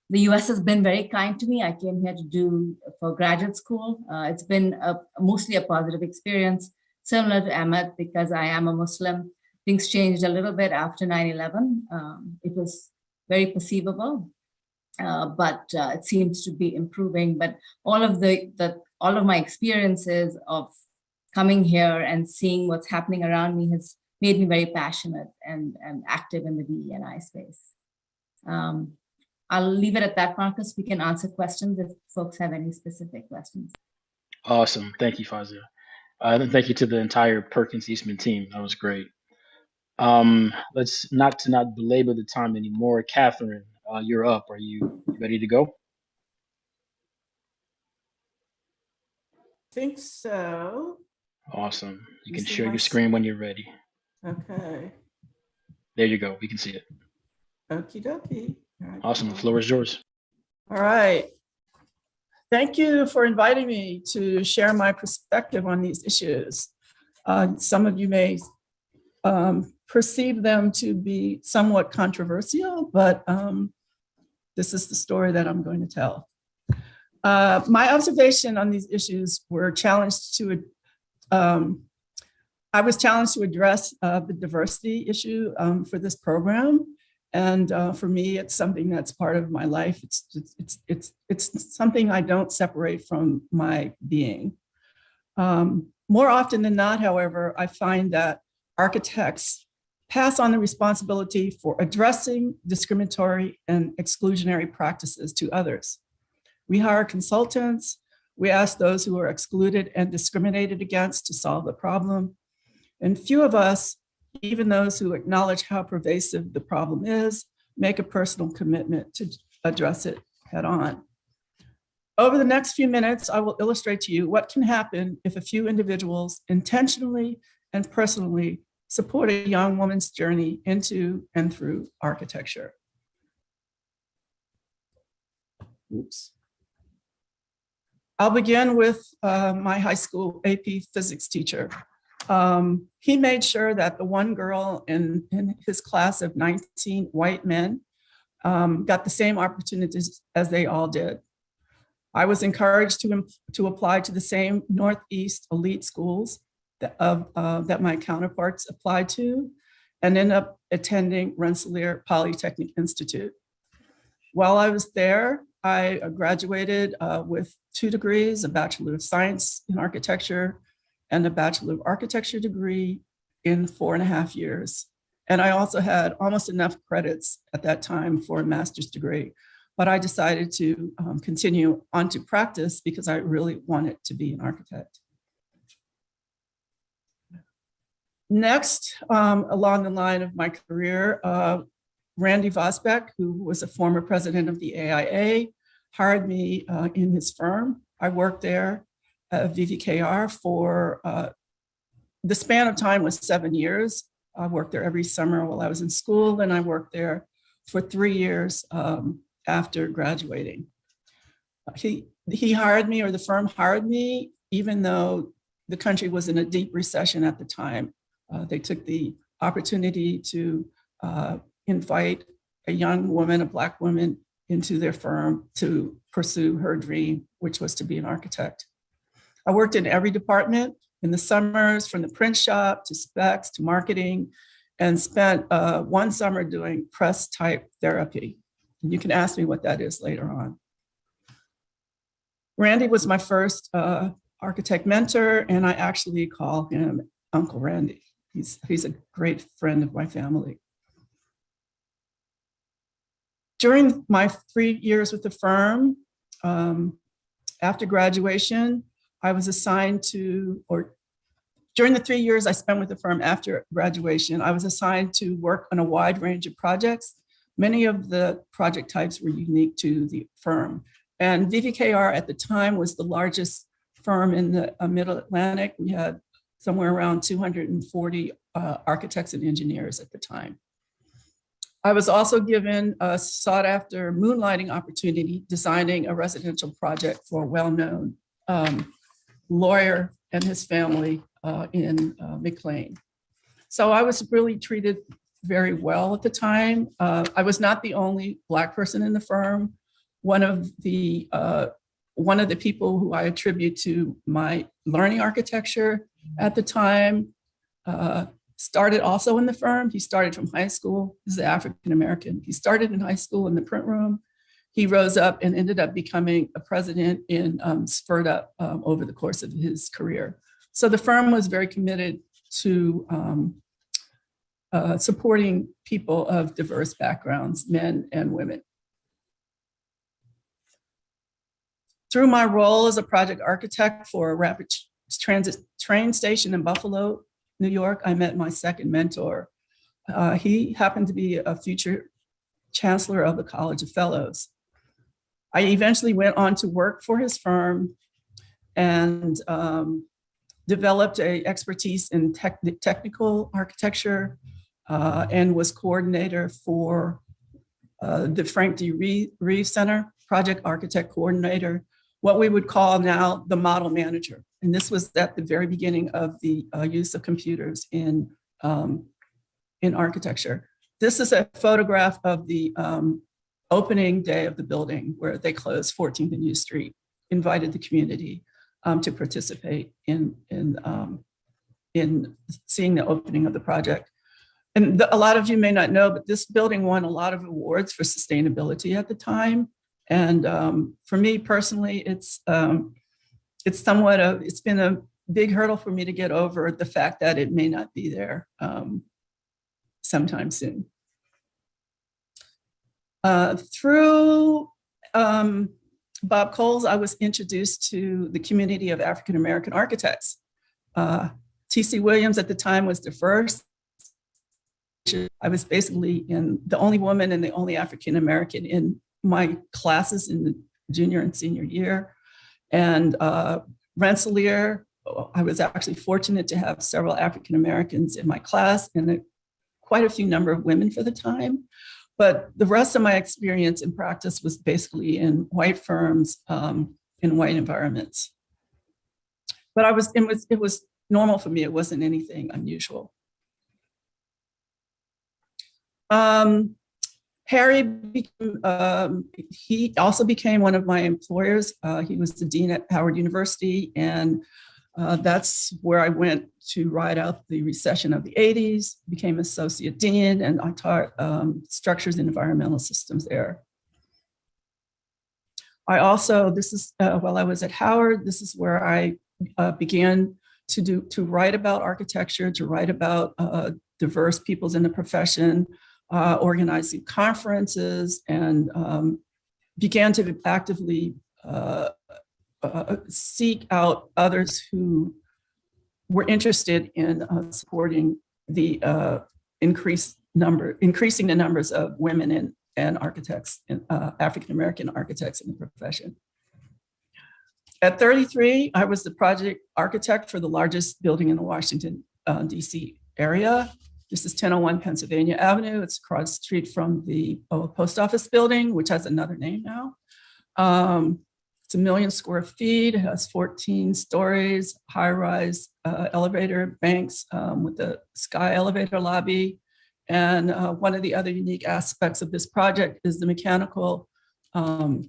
The US has been very kind to me. I came here to do for graduate school. It's been mostly a positive experience, similar to Ahmed, because I am a Muslim. Things changed a little bit after 9/11. It was very perceivable, but it seems to be improving. But all of my experiences of coming here and seeing what's happening around me has made me very passionate and active in the DE&I space. I'll leave it at that, Marcus. We can answer questions if folks have any specific questions. Awesome. Thank you, Fazia. And thank you to the entire Perkins Eastman team. That was great. Let's not belabor the time anymore. Catherine, you're up. Are you ready to go? I think so. Awesome. You can share your screen when you're ready. Okay. There you go. We can see it. Okie dokie. Awesome. The floor is yours. All right. Thank you for inviting me to share my perspective on these issues. Some of you may perceive them to be somewhat controversial, but this is the story that I'm going to tell. My observation on these issues were I was challenged to address the diversity issue for this program. And for me, it's something that's part of my life. It's something I don't separate from my being. More often than not, however, I find that architects pass on the responsibility for addressing discriminatory and exclusionary practices to others. We hire consultants. We ask those who are excluded and discriminated against to solve the problem. And few of us, even those who acknowledge how pervasive the problem is, make a personal commitment to address it head on. Over the next few minutes, I will illustrate to you what can happen if a few individuals intentionally and personally support a young woman's journey into and through architecture. Oops. I'll begin with my high school AP physics teacher. He made sure that the one girl in his class of 19 white men got the same opportunities as they all did. I was encouraged to apply to the same Northeast elite schools that my counterparts applied to, and ended up attending Rensselaer Polytechnic Institute. While I was there, I graduated with 2 degrees, a Bachelor of Science in Architecture and a Bachelor of Architecture degree in 4.5 years. And I also had almost enough credits at that time for a master's degree, but I decided to continue on to practice because I really wanted to be an architect. Next, along the line of my career, Randy Vosbeck, who was a former president of the AIA, hired me in his firm. I worked there at VVKR for the span of time was 7 years. I worked there every summer while I was in school, and I worked there for 3 years after graduating. He hired me, or the firm hired me, even though the country was in a deep recession at the time. They took the opportunity to invite a young woman, a Black woman, into their firm to pursue her dream, which was to be an architect. I worked in every department in the summers, from the print shop to specs to marketing, and spent 1 summer doing press type therapy. And you can ask me what that is later on. Randy was my first architect mentor, and I actually call him Uncle Randy. He's a great friend of my family. During my 3 years with the firm, after graduation, I was assigned to, or during the 3 years I spent with the firm after graduation, I was assigned to work on a wide range of projects. Many of the project types were unique to the firm. And VVKR at the time was the largest firm in the Middle Atlantic. We had somewhere around 240 architects and engineers at the time. I was also given a sought after moonlighting opportunity designing a residential project for a well-known lawyer and his family in McLean. So I was really treated very well at the time. I was not the only Black person in the firm. one of the people who I attribute to my learning architecture at the time started also in the firm. He started from high school. He's African American. He started in high school in the print room. He rose up and ended up becoming a president in spurred up over the course of his career. So the firm was very committed to supporting people of diverse backgrounds, men and women. Through my role as a project architect for a rapid transit train station in Buffalo, New York, I met my second mentor. He happened to be a future chancellor of the College of Fellows. I eventually went on to work for his firm and developed an expertise in technical architecture and was coordinator for the Frank D. Reeve Center, project architect coordinator, what we would call now the model manager. And this was at the very beginning of the use of computers in architecture. This is a photograph of the opening day of the building where they closed 14th and U Street, invited the community to participate in seeing the opening of the project. And a lot of you may not know, but this building won a lot of awards for sustainability at the time. And for me personally, it's been a big hurdle for me to get over the fact that it may not be there sometime soon. Through Bob Coles, I was introduced to the community of African American architects. T.C. Williams at the time was the first. I was basically the only woman and the only African American in my classes in the junior and senior year. And Rensselaer, I was actually fortunate to have several African Americans in my class and quite a few number of women for the time. But the rest of my experience in practice was basically in white firms, in white environments. But it was normal for me. It wasn't anything unusual. Harry, he also became one of my employers. He was the dean at Howard University, and that's where I went to ride out the recession of the 80s, became associate dean, and I taught structures and environmental systems there. I also, while I was at Howard, this is where I began to write about architecture, to write about diverse peoples in the profession, organizing conferences, and began to actively seek out others who were interested in supporting the increasing the numbers of women and architects, African American architects in the profession. At 33, I was the project architect for the largest building in the Washington, D.C. area. This is 1001 Pennsylvania Avenue. It's across the street from the post office building, which has another name now. It's 1 million square feet. It has 14 stories, high-rise elevator banks with the sky elevator lobby. And one of the other unique aspects of this project is the mechanical. The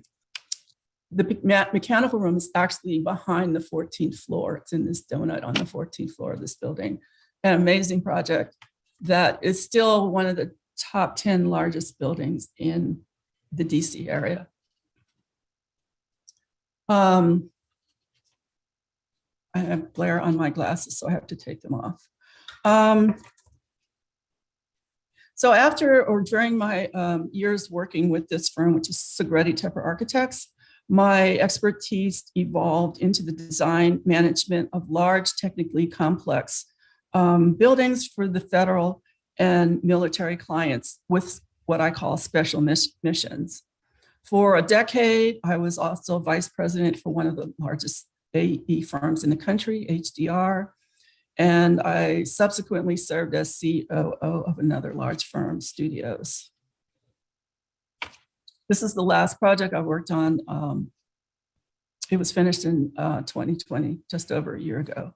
mechanical room is actually behind the 14th floor. It's in this donut on the 14th floor of this building. An amazing project that is still one of the top 10 largest buildings in the DC area. I have glare on my glasses, so I have to take them off. So after or during my years working with this firm, which is Segretti Tepper Architects, my expertise evolved into the design management of large, technically complex buildings for the federal and military clients with what I call special missions. For a decade, I was also vice president for one of the largest AE firms in the country, HDR, and I subsequently served as COO of another large firm, Studios. This is the last project I worked on. It was finished in 2020, just over a year ago.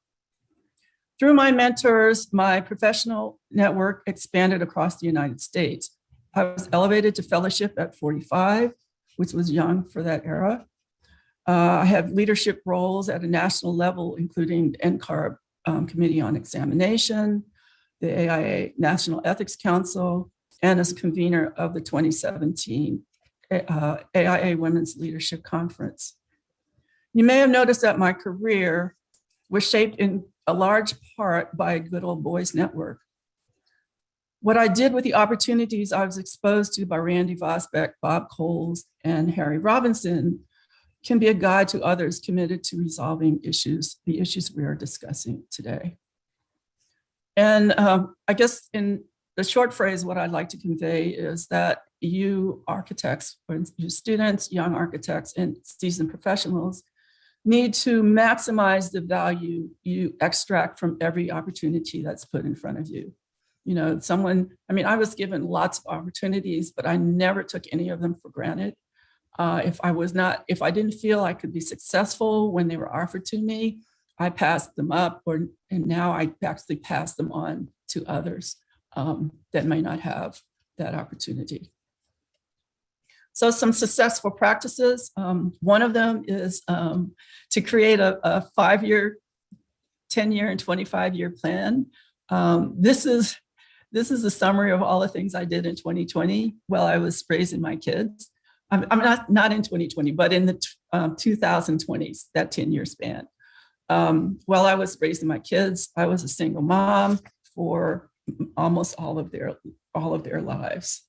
Through my mentors, my professional network expanded across the United States. I was elevated to fellowship at 45, which was young for that era. I have leadership roles at a national level, including the NCARB Committee on Examination, the AIA National Ethics Council, and as convener of the 2017 AIA Women's Leadership Conference. You may have noticed that my career was shaped in a large part by a good old boys network. What I did with the opportunities I was exposed to by Randy Vosbeck, Bob Coles, and Harry Robinson can be a guide to others committed to resolving the issues we are discussing today. And I guess in the short phrase, what I'd like to convey is that you architects, or you students, young architects, and seasoned professionals need to maximize the value you extract from every opportunity that's put in front of you. You know, I was given lots of opportunities, but I never took any of them for granted. If I didn't feel I could be successful when they were offered to me, I passed them up, and now I actually pass them on to others that may not have that opportunity. So some successful practices. One of them is to create a 5-year, 10-year, and 25-year plan. This is a summary of all the things I did in 2020 while I was raising my kids. I'm not in 2020, but in the 2020s, that 10-year span. While I was raising my kids, I was a single mom for almost all of their lives.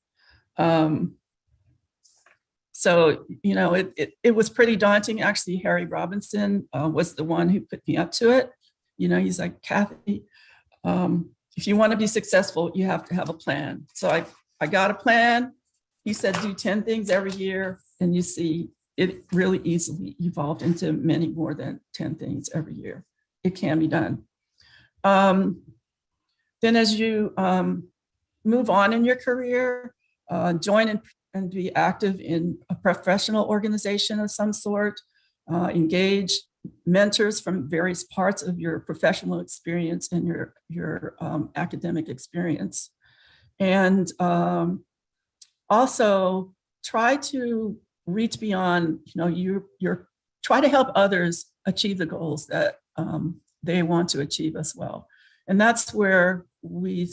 So, you know, it was pretty daunting. Actually, Harry Robinson was the one who put me up to it. You know, he's like, Kathy, if you want to be successful, you have to have a plan. So I got a plan. He said, do 10 things every year. And you see, it really easily evolved into many more than 10 things every year. It can be done. Then as you move on in your career, join and be active in a professional organization of some sort, engage mentors from various parts of your professional experience and your academic experience. And also try to reach beyond, you know, you're try to help others achieve the goals that they want to achieve as well. And that's where we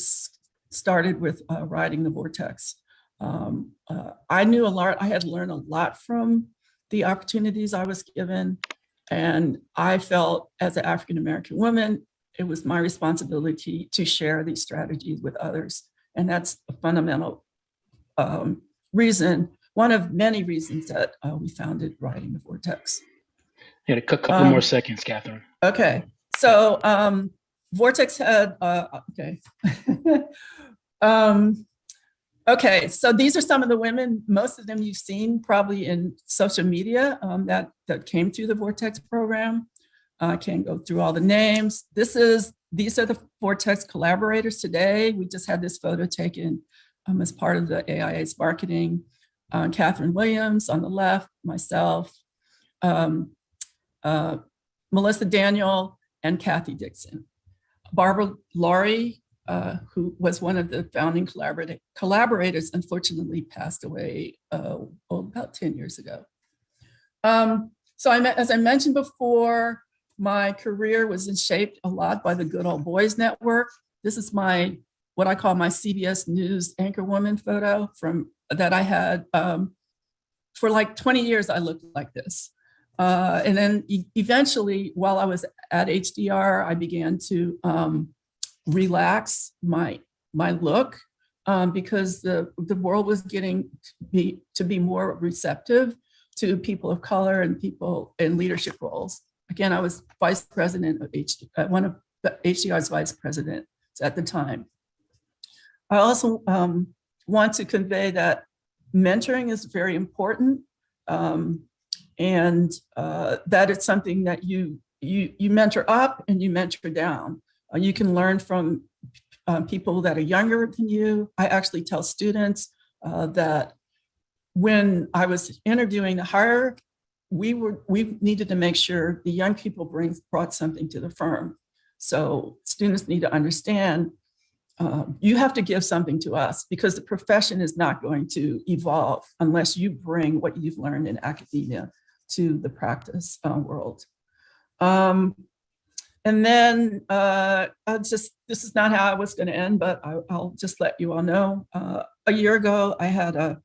started with Riding the Vortex. I knew a lot, I had learned a lot from the opportunities I was given. And I felt as an African-American woman, it was my responsibility to share these strategies with others. And that's a fundamental reason, one of many reasons that we founded Riding the Vortex. You had a couple more seconds, Catherine. Okay, so Vortex had, okay. Okay, so these are some of the women, most of them you've seen probably in social media that came through the Vortex program. I can't go through all the names. These are the Vortex collaborators today. We just had this photo taken as part of the AIA's marketing. Catherine Williams on the left, myself, Melissa Daniel, and Kathy Dixon. Barbara Laurie, who was one of the founding collaborators, unfortunately passed away about 10 years ago. So as I mentioned before, my career was shaped a lot by the Good Old Boys Network. This is what I call my CBS News anchorwoman photo that I had for like 20 years. I looked like this. And then eventually, while I was at HDR, I began to relax my look because the world was getting to be more receptive to people of color and people in leadership roles. Again, I was vice president of one of the HDR's vice presidents at the time. I also want to convey that mentoring is very important, and that it's something that you mentor up and you mentor down. You can learn from people that are younger than you. I actually tell students that when I was interviewing to hire, we needed to make sure the young people brought something to the firm. So students need to understand you have to give something to us because the profession is not going to evolve unless you bring what you've learned in academia to the practice world. And then this is not how I was going to end, but I'll just let you all know. A year ago, I had a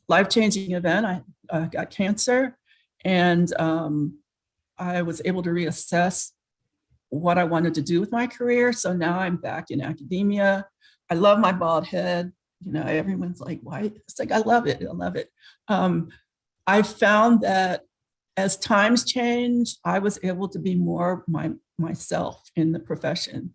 life-changing event. I got cancer, and I was able to reassess what I wanted to do with my career. So now I'm back in academia. I love my bald head. You know, everyone's like, why? It's like, I love it. I love it. I found that as times changed, I was able to be more myself in the profession.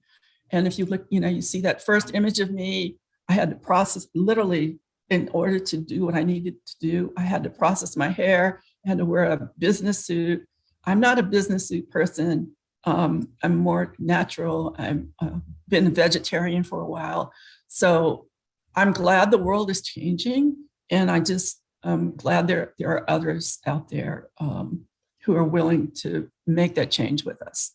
And if you look, you know, you see that first image of me, I had to process literally in order to do what I needed to do. I had to process my hair. I had to wear a business suit. I'm not a business suit person. I'm more natural. I've been a vegetarian for a while. So I'm glad the world is changing. And I'm glad there are others out there who are willing to make that change with us.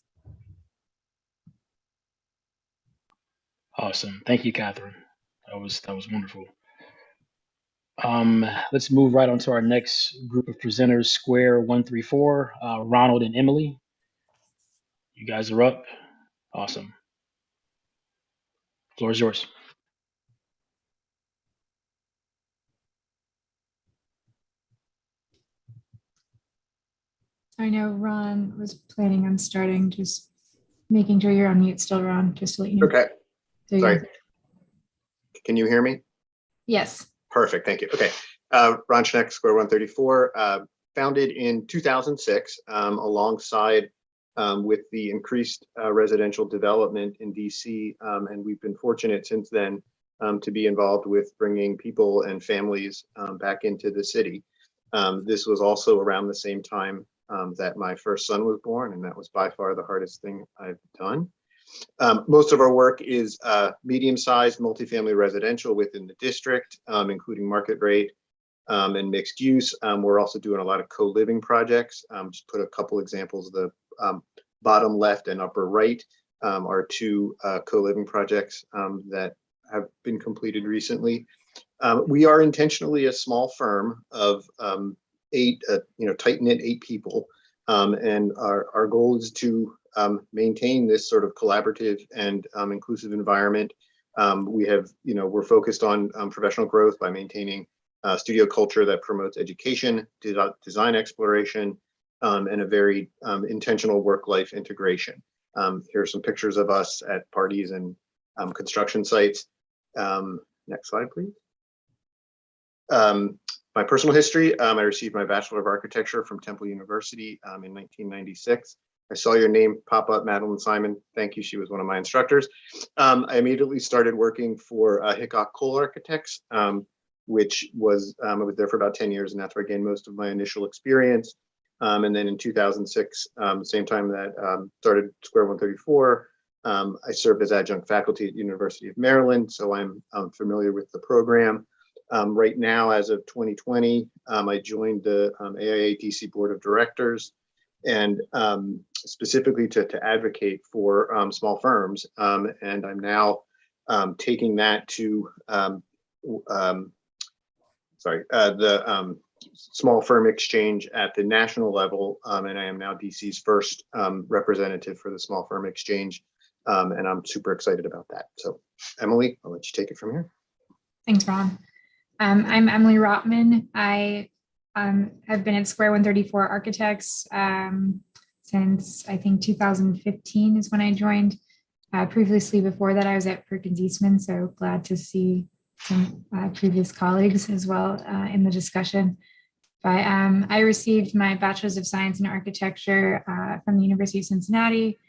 Awesome. Thank you, Catherine. That was wonderful. Let's move right on to our next group of presenters, Square 134, Ronald and Emily. You guys are up. Awesome. Floor is yours. I know Ron was planning on starting, just making sure you're on mute still, Ron, just to let you know. Okay. There you Sorry. go. Can you hear me? Yes. Perfect. Thank you. Okay. Ron Schneck, Square 134, founded in 2006 alongside with the increased residential development in DC. And we've been fortunate since then to be involved with bringing people and families back into the city. This was also around the same time that my first son was born, and that was by far the hardest thing I've done. Most of our work is medium-sized multifamily residential within the district, including market rate and mixed use. We're also doing a lot of co-living projects. Just put a couple examples. The bottom left and upper right are two co-living projects that have been completed recently. We are intentionally a small firm of tight-knit 8 people, and our goal is to maintain this sort of collaborative and inclusive environment. We're focused on professional growth by maintaining studio culture that promotes education, design exploration, and a very intentional work-life integration. Here are some pictures of us at parties and construction sites. Next slide, please. My personal history, I received my Bachelor of Architecture from Temple University in 1996. I saw your name pop up, Madeline Simon. Thank you. She was one of my instructors. I immediately started working for Hickok Cole Architects, which was, I was there for about 10 years, and that's where I gained most of my initial experience. And then in 2006, same time that started Square 134, I served as adjunct faculty at University of Maryland, so I'm familiar with the program. Right now, as of 2020, I joined the AIA DC Board of Directors, and specifically to advocate for small firms. And I'm now taking that to the small firm exchange at the national level, and I am now DC's first representative for the small firm exchange, and I'm super excited about that. So, Emily, I'll let you take it from here. Thanks, Ron. I'm Emily Rotman. I have been at Square 134 Architects since I think 2015 is when I joined. Previously, before that, I was at Perkins Eastman, so glad to see some previous colleagues as well in the discussion. But I received my Bachelor's of Science in Architecture from the University of Cincinnati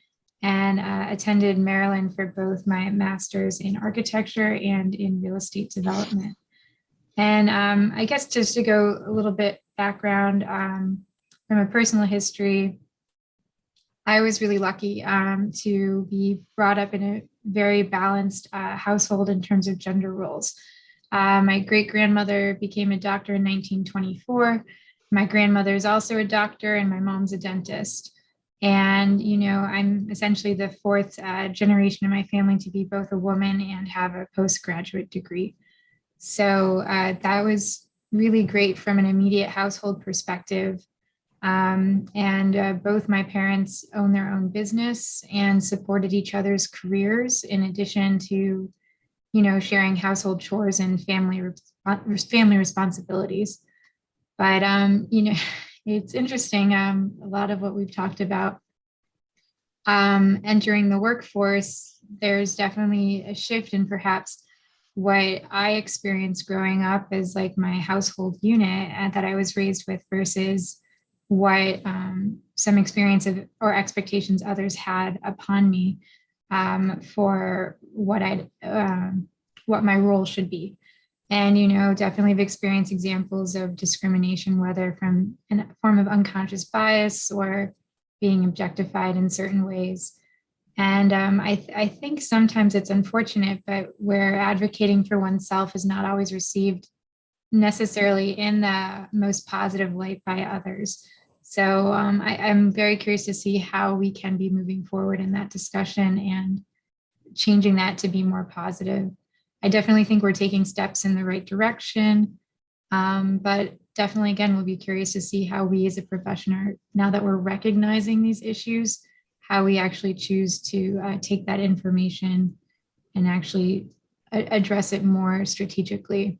and attended Maryland for both my Master's in Architecture and in Real Estate Development. And I guess just to go a little bit background from a personal history, I was really lucky to be brought up in a very balanced household in terms of gender roles. My great-grandmother became a doctor in 1924. My grandmother is also a doctor and my mom's a dentist. And, I'm essentially the fourth generation in my family to be both a woman and have a postgraduate degree. So that was really great from an immediate household perspective. And both my parents own their own business and supported each other's careers in addition to, sharing household chores and family responsibilities. But, it's interesting. A lot of what we've talked about entering the workforce, there's definitely a shift in perhaps what I experienced growing up as like my household unit that I was raised with versus what some experience of or expectations others had upon me for what what my role should be. And, definitely have experienced examples of discrimination, whether from a form of unconscious bias or being objectified in certain ways. And I think sometimes it's unfortunate, but where advocating for oneself is not always received necessarily in the most positive light by others. So I'm very curious to see how we can be moving forward in that discussion and changing that to be more positive. I definitely think we're taking steps in the right direction, but definitely, again, we'll be curious to see how we as a profession are, now that we're recognizing these issues, how we actually choose to take that information and actually address it more strategically.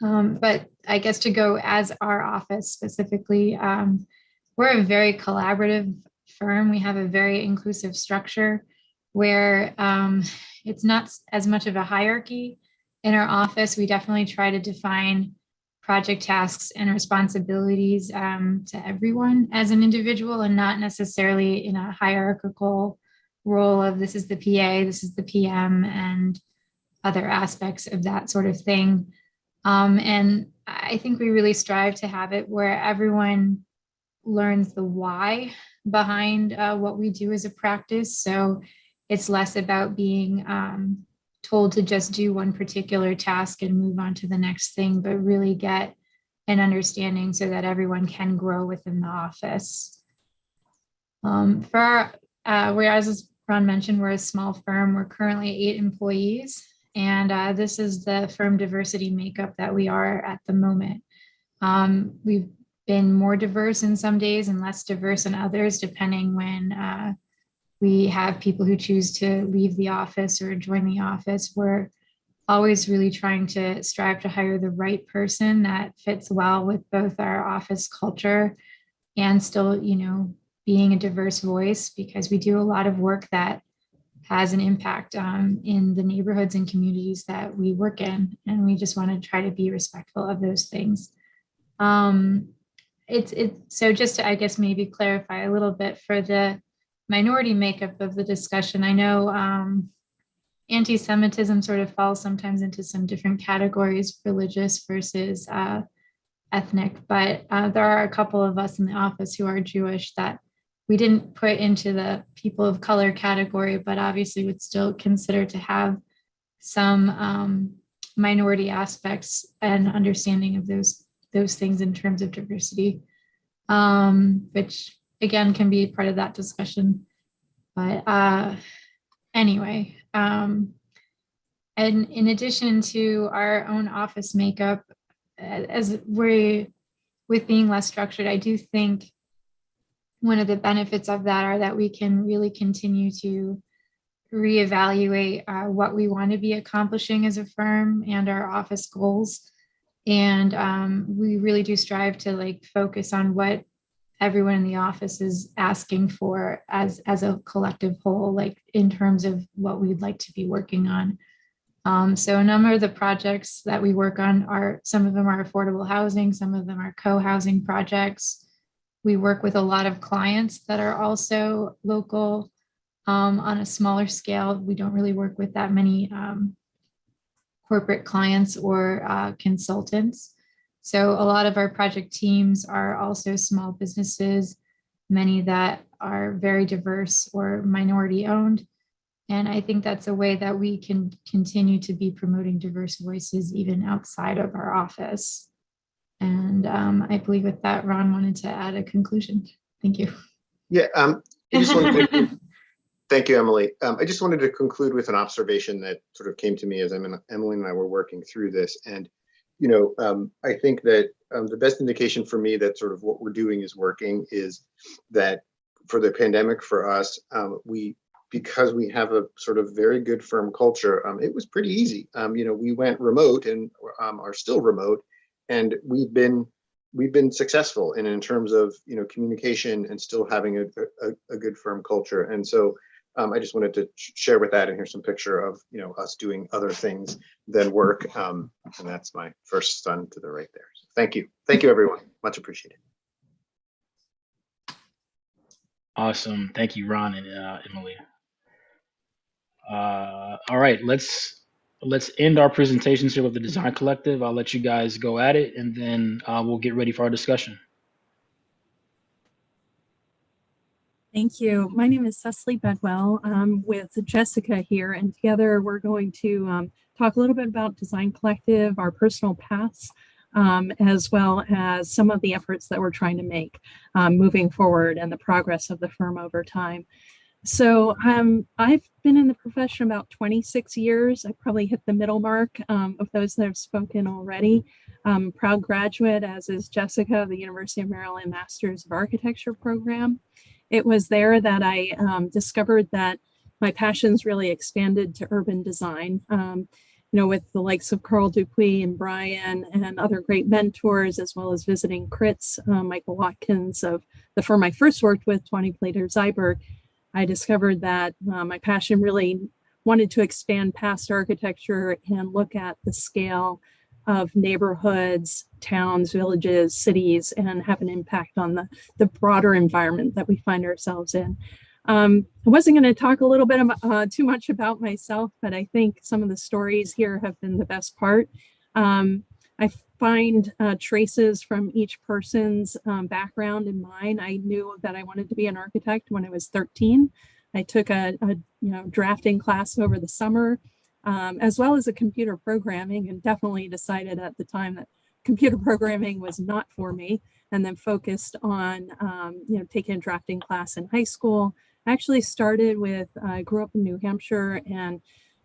But I guess to go as our office specifically, we're a very collaborative firm. We have a very inclusive structure where it's not as much of a hierarchy in our office. We definitely try to define project tasks and responsibilities to everyone as an individual and not necessarily in a hierarchical role of this is the PA, this is the PM, and other aspects of that sort of thing. And I think we really strive to have it where everyone learns the why behind what we do as a practice. So it's less about being told to just do one particular task and move on to the next thing, but really get an understanding so that everyone can grow within the office. Whereas as Ron mentioned, we're a small firm. We're currently 8 employees, and this is the firm diversity makeup that we are at the moment. We've been more diverse in some days and less diverse in others, depending when we have people who choose to leave the office or join the office. We're always really trying to strive to hire the right person that fits well with both our office culture and still, being a diverse voice, because we do a lot of work that has an impact in the neighborhoods and communities that we work in. And we just want to try to be respectful of those things. So just to, I guess, maybe clarify a little bit for the minority makeup of the discussion. I know anti-Semitism sort of falls sometimes into some different categories, religious versus ethnic, but there are a couple of us in the office who are Jewish that we didn't put into the people of color category, but obviously would still consider to have some minority aspects and understanding of those things in terms of diversity, which again can be part of that discussion. But anyway, and in addition to our own office makeup, as we're with being less structured, I do think one of the benefits of that are that we can really continue to reevaluate what we want to be accomplishing as a firm and our office goals. And we really do strive to focus on what everyone in the office is asking for as a collective whole, in terms of what we'd like to be working on. So a number of the projects that we work on some of them are affordable housing, some of them are co-housing projects. We work with a lot of clients that are also local on a smaller scale. We don't really work with that many corporate clients or consultants. So a lot of our project teams are also small businesses, many that are very diverse or minority owned. And I think that's a way that we can continue to be promoting diverse voices even outside of our office. And I believe with that, Ron wanted to add a conclusion. Thank you. Yeah, I just wanted to, thank you, Emily. I just wanted to conclude with an observation that sort of came to me as Emily and I were working through this. And, I think that the best indication for me that sort of what we're doing is working is that for the pandemic for us, because we have a sort of very good firm culture, it was pretty easy. We went remote and are still remote, and we've been successful in terms of communication and still having a good firm culture. And so I just wanted to share with that, and here's some picture of us doing other things than work, and that's my first son to the right there. So thank you everyone, much appreciated. Awesome, thank you, Ron and Emily. All right, let's end our presentations here with the Design Collective. I'll let you guys go at it, and then we'll get ready for our discussion. Thank you. My name is Cecily Bedwell. I'm with Jessica here, and together we're going to talk a little bit about Design Collective, our personal paths, as well as some of the efforts that we're trying to make moving forward and the progress of the firm over time. So I've been in the profession about 26 years. I probably hit the middle mark of those that have spoken already. Proud graduate, as is Jessica, of the University of Maryland Masters of Architecture program. It was there that I discovered that my passions really expanded to urban design. With the likes of Carl Dupuy and Brian and other great mentors, as well as visiting crits, Michael Watkins of the firm I first worked with, 20 Plater Zyberg. I discovered that my passion really wanted to expand past architecture and look at the scale of neighborhoods, towns, villages, cities, and have an impact on the broader environment that we find ourselves in. I wasn't going to talk a little bit about, too much about myself, but I think some of the stories here have been the best part. I find traces from each person's background in mine. I knew that I wanted to be an architect when I was 13. I took a drafting class over the summer, as well as a computer programming, and definitely decided at the time that computer programming was not for me, and then focused on taking a drafting class in high school. I actually started with, I grew up in New Hampshire and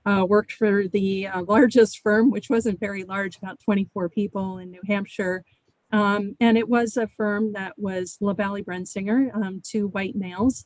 worked for the largest firm, which wasn't very large, about 24 people in New Hampshire. And it was a firm that was LaValle Brensinger, two white males,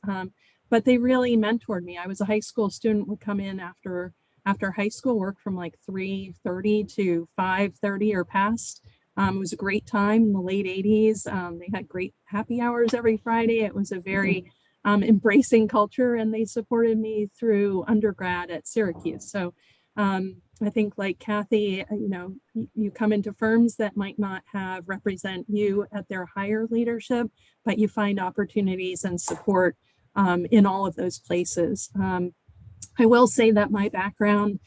but they really mentored me. I was a high school student, would come in after high school, work from like 3:30 to 5:30 or past. It was a great time in the late 80s. They had great happy hours every Friday. It was a very embracing culture, and they supported me through undergrad at Syracuse. So I think, like Kathy, you come into firms that might not represent you at their higher leadership, but you find opportunities and support in all of those places. I will say that my background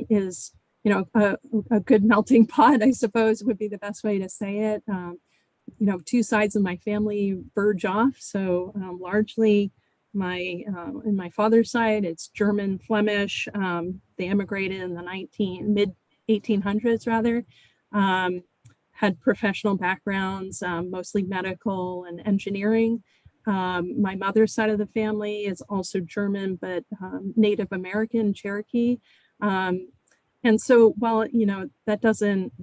is, a good melting pot, I suppose would be the best way to say it. Two sides of my family verge off. So largely in my father's side, it's German, Flemish. They immigrated in the mid 1800s rather. Had professional backgrounds, mostly medical and engineering. My mother's side of the family is also German, but Native American, Cherokee. And so while, that doesn't,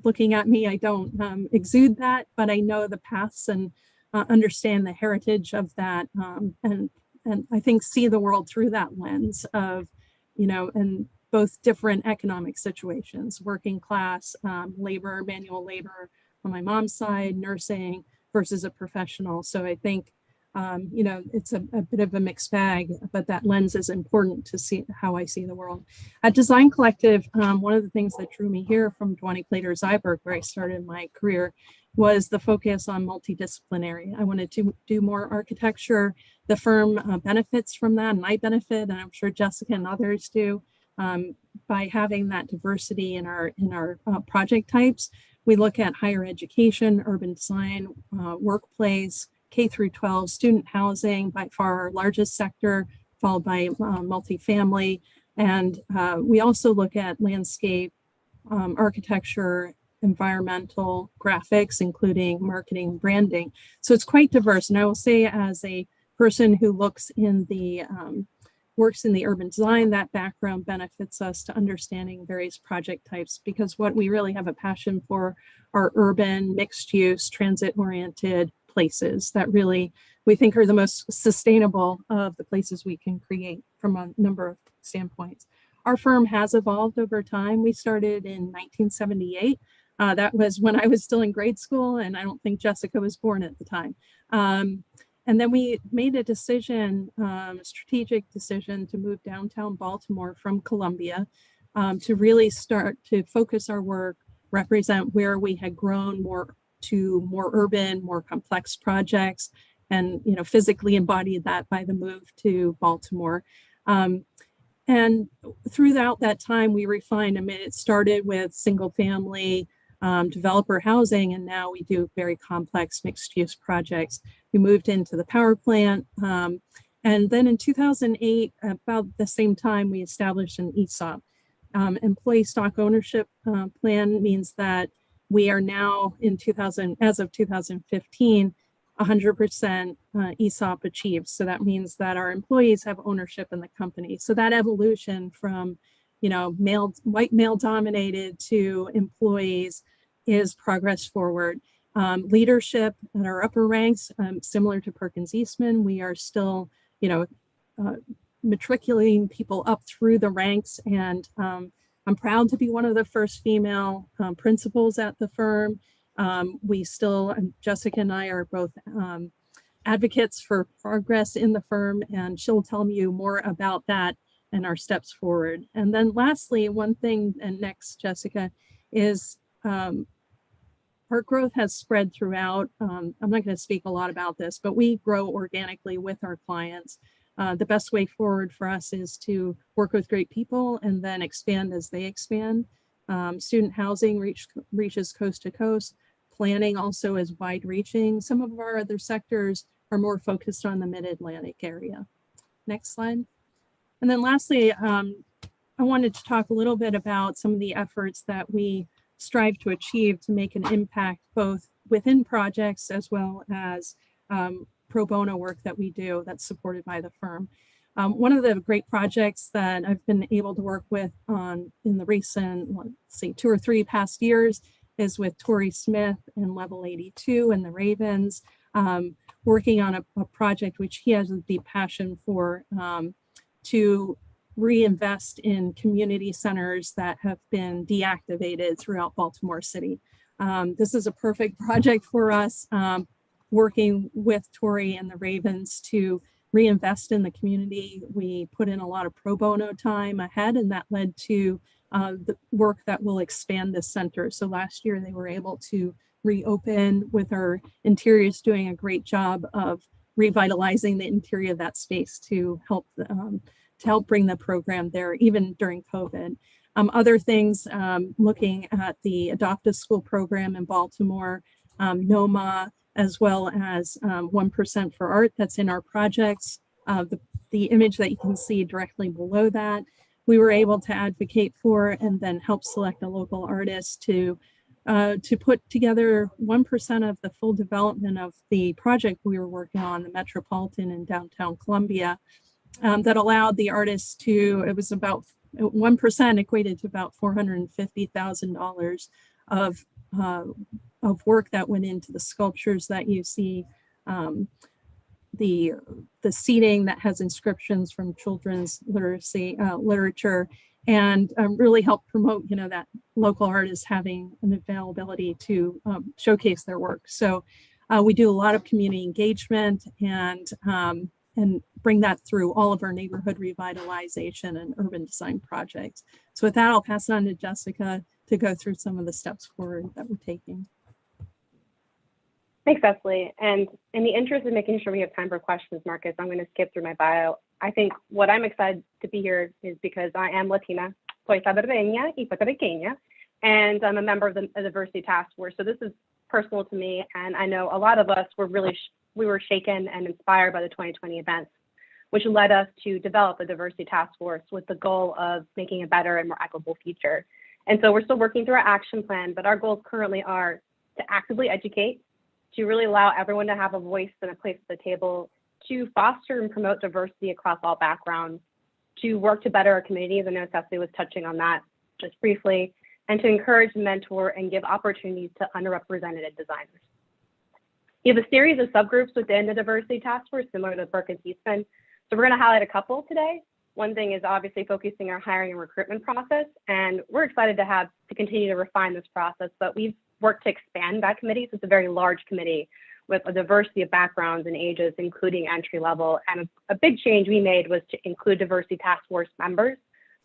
looking at me, I don't exude that, but I know the paths and understand the heritage of that. And I think see the world through that lens of, and both different economic situations, working class, labor, manual labor on my mom's side, nursing versus a professional. So I think, it's a bit of a mixed bag, but that lens is important to see how I see the world. At Design Collective, one of the things that drew me here from 20 Plater Zyberg, where I started my career, was the focus on multidisciplinary. I wanted to do more architecture. The firm benefits from that, and I benefit, and I'm sure Jessica and others do, by having that diversity in our project types. We look at higher education, urban design, workplace, K through 12, student housing, by far our largest sector, followed by multifamily. And we also look at landscape, architecture, environmental, graphics, including marketing, branding. So it's quite diverse. And I will say, as a person who looks in the works in the urban design, that background benefits us to understanding various project types, because what we really have a passion for are urban, mixed use, transit oriented places that really we think are the most sustainable of the places we can create from a number of standpoints. Our firm has evolved over time. We started in 1978. That was when I was still in grade school, and I don't think Jessica was born at the time. And then we made a decision, a strategic decision, to move downtown Baltimore from Columbia, to really start to focus our work, represent where we had grown more to more urban, more complex projects, and physically embodied that by the move to Baltimore. And throughout that time, we refined. I mean, it started with single family developer housing, and now we do very complex mixed use projects. We moved into the power plant. And then in 2008, about the same time, we established an ESOP. Employee stock ownership plan means that we are now as of 2015, 100% ESOP achieved. So that means that our employees have ownership in the company. So that evolution from, white male dominated to employees is progress forward. Leadership in our upper ranks, similar to Perkins Eastman, we are still, matriculating people up through the ranks. And I'm proud to be one of the first female principals at the firm. We still, Jessica and I are both advocates for progress in the firm, and she'll tell you more about that and our steps forward. And then lastly, one thing, and next, Jessica, is our growth has spread throughout. I'm not going to speak a lot about this, but we grow organically with our clients. The best way forward for us is to work with great people and then expand as they expand. Student housing reaches coast to coast. Planning also is wide reaching. Some of our other sectors are more focused on the mid-Atlantic area. Next slide. And then lastly, I wanted to talk a little bit about some of the efforts that we strive to achieve to make an impact both within projects as well as pro bono work that we do that's supported by the firm. One of the great projects that I've been able to work with on in the recent, let's see, 2 or 3 past years is with Tori Smith and Level 82 and the Ravens, working on a project which he has a deep passion for, to reinvest in community centers that have been deactivated throughout Baltimore City. This is a perfect project for us, working with Tori and the Ravens to reinvest in the community. We put in a lot of pro bono time ahead, and that led to the work that will expand this center. So last year they were able to reopen with our interiors doing a great job of revitalizing the interior of that space to help bring the program there, even during COVID. Other things, looking at the Adopt a School program in Baltimore, NOMA, as well as 1% for Art that's in our projects. The image that you can see directly below that, we were able to advocate for and then help select a local artist to put together 1% of the full development of the project we were working on, the Metropolitan in downtown Columbia, that allowed the artists to, it was about 1% equated to about $450,000 of work that went into the sculptures that you see, the seating that has inscriptions from children's literature, and really help promote, that local artists having an availability to showcase their work. So we do a lot of community engagement and bring that through all of our neighborhood revitalization and urban design projects. So with that, I'll pass it on to Jessica to go through some of the steps forward that we're taking. Thanks, Cecily. And in the interest of making sure we have time for questions, Marcus, I'm going to skip through my bio. I think what I'm excited to be here is because I am Latina, soy salvadoreña y puertorriqueña, and I'm a member of the diversity task force. So this is personal to me, and I know a lot of us were we were shaken and inspired by the 2020 events, which led us to develop a diversity task force with the goal of making a better and more equitable future. And so we're still working through our action plan, but our goals currently are to actively educate, to really allow everyone to have a voice and a place at the table, to foster and promote diversity across all backgrounds, to work to better our communities. I know Cecily was touching on that just briefly, and to encourage, mentor, and give opportunities to underrepresented designers. We have a series of subgroups within the diversity task force, similar to the Perkins Eastman. So we're going to highlight a couple today. One thing is obviously focusing our hiring and recruitment process, and we're excited to continue to refine this process, but we've worked to expand that committee. So it's a very large committee with a diversity of backgrounds and ages, including entry level. And a big change we made was to include diversity task force members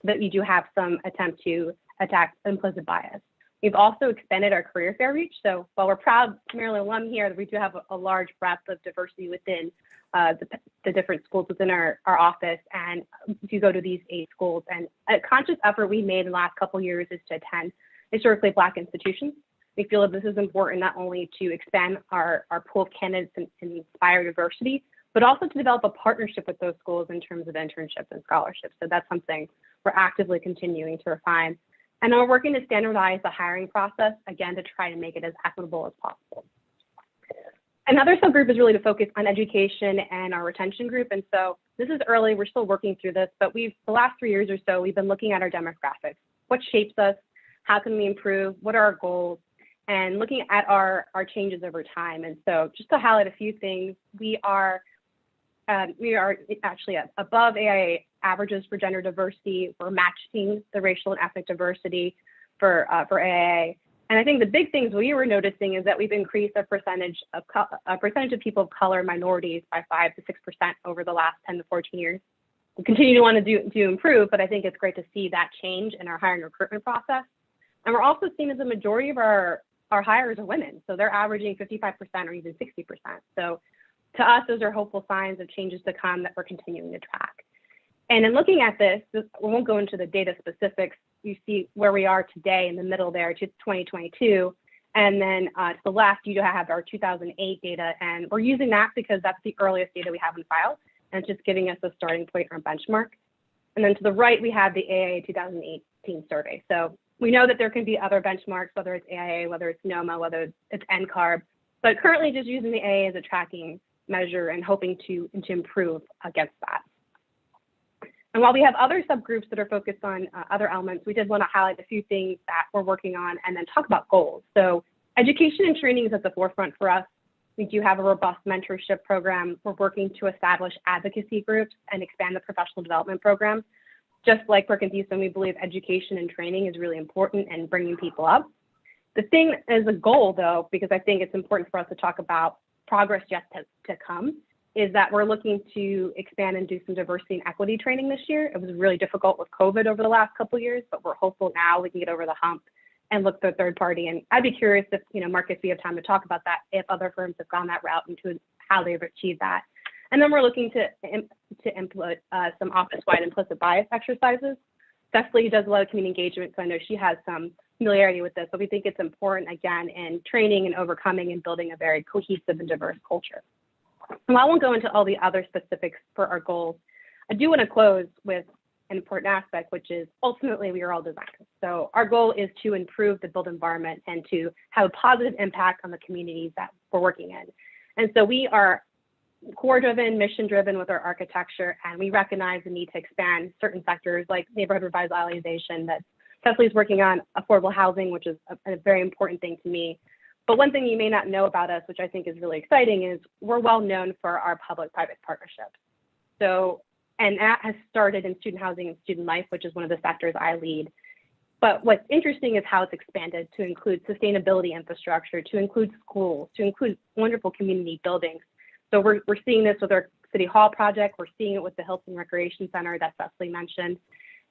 so that we do have some attempt to attack implicit bias. We've also expanded our career fair reach. So while we're proud Maryland alum here, we do have a large breadth of diversity within the different schools within our office. And if you go to these 8 schools, and a conscious effort we made in the last couple of years is to attend historically Black institutions. We feel that this is important not only to expand our pool of candidates and inspire diversity, but also to develop a partnership with those schools in terms of internships and scholarships. So that's something we're actively continuing to refine. And we're working to standardize the hiring process, again, to try to make it as equitable as possible. Another subgroup is really to focus on education and our retention group. And so this is early, we're still working through this, but the last 3 years or so, we've been looking at our demographics. What shapes us? How can we improve? What are our goals? And looking at our changes over time. And so just to highlight a few things, we are actually above AIA averages for gender diversity. We're matching the racial and ethnic diversity for AIA. And I think the big things we were noticing is that we've increased a percentage of people of color and minorities by 5 to 6% over the last 10 to 14 years. We continue to want to improve, but I think it's great to see that change in our hiring recruitment process. And we're also seeing that the majority of our hires are women. So they're averaging 55% or even 60%. So to us, those are hopeful signs of changes to come that we're continuing to track. And in looking at this, we won't go into the data specifics. You see where we are today in the middle there to 2022. And then to the left, you have our 2008 data. And we're using that because that's the earliest data we have in file. And it's just giving us a starting point or benchmark. And then to the right, we have the AIA 2018 survey. So we know that there can be other benchmarks, whether it's AIA, whether it's NOMA, whether it's NCARB. But currently just using the AIA as a tracking measure and hoping to improve against that. And while we have other subgroups that are focused on other elements, we did want to highlight a few things that we're working on and then talk about goals. So education and training is at the forefront for us. We do have a robust mentorship program. We're working to establish advocacy groups and expand the professional development program. Just like Perkins Eastman, we believe education and training is really important and bringing people up. The thing is a goal, though, because I think it's important for us to talk about progress yet to come, is that we're looking to expand and do some diversity and equity training this year. It was really difficult with COVID over the last couple of years, but we're hopeful now we can get over the hump and look for a third party. And I'd be curious if, Marcus, we have time to talk about that, if other firms have gone that route and how they've achieved that. And then we're looking to implement some office-wide implicit bias exercises. Cecily does a lot of community engagement, so I know she has some familiarity with this, but we think it's important, again, in training and overcoming and building a very cohesive and diverse culture. And I won't go into all the other specifics for our goals. I do want to close with an important aspect, which is ultimately we are all designers. So our goal is to improve the built environment and to have a positive impact on the communities that we're working in. And so we are core-driven, mission-driven with our architecture, and we recognize the need to expand certain sectors like neighborhood revitalization that Cecily's working on, affordable housing, which is a very important thing to me. But one thing you may not know about us, which I think is really exciting, is we're well known for our public-private partnerships. So, and that has started in student housing and student life, which is one of the sectors I lead. But what's interesting is how it's expanded to include sustainability infrastructure, to include schools, to include wonderful community buildings. So we're seeing this with our City Hall project. We're seeing it with the Hilton Recreation Center that Cecily mentioned.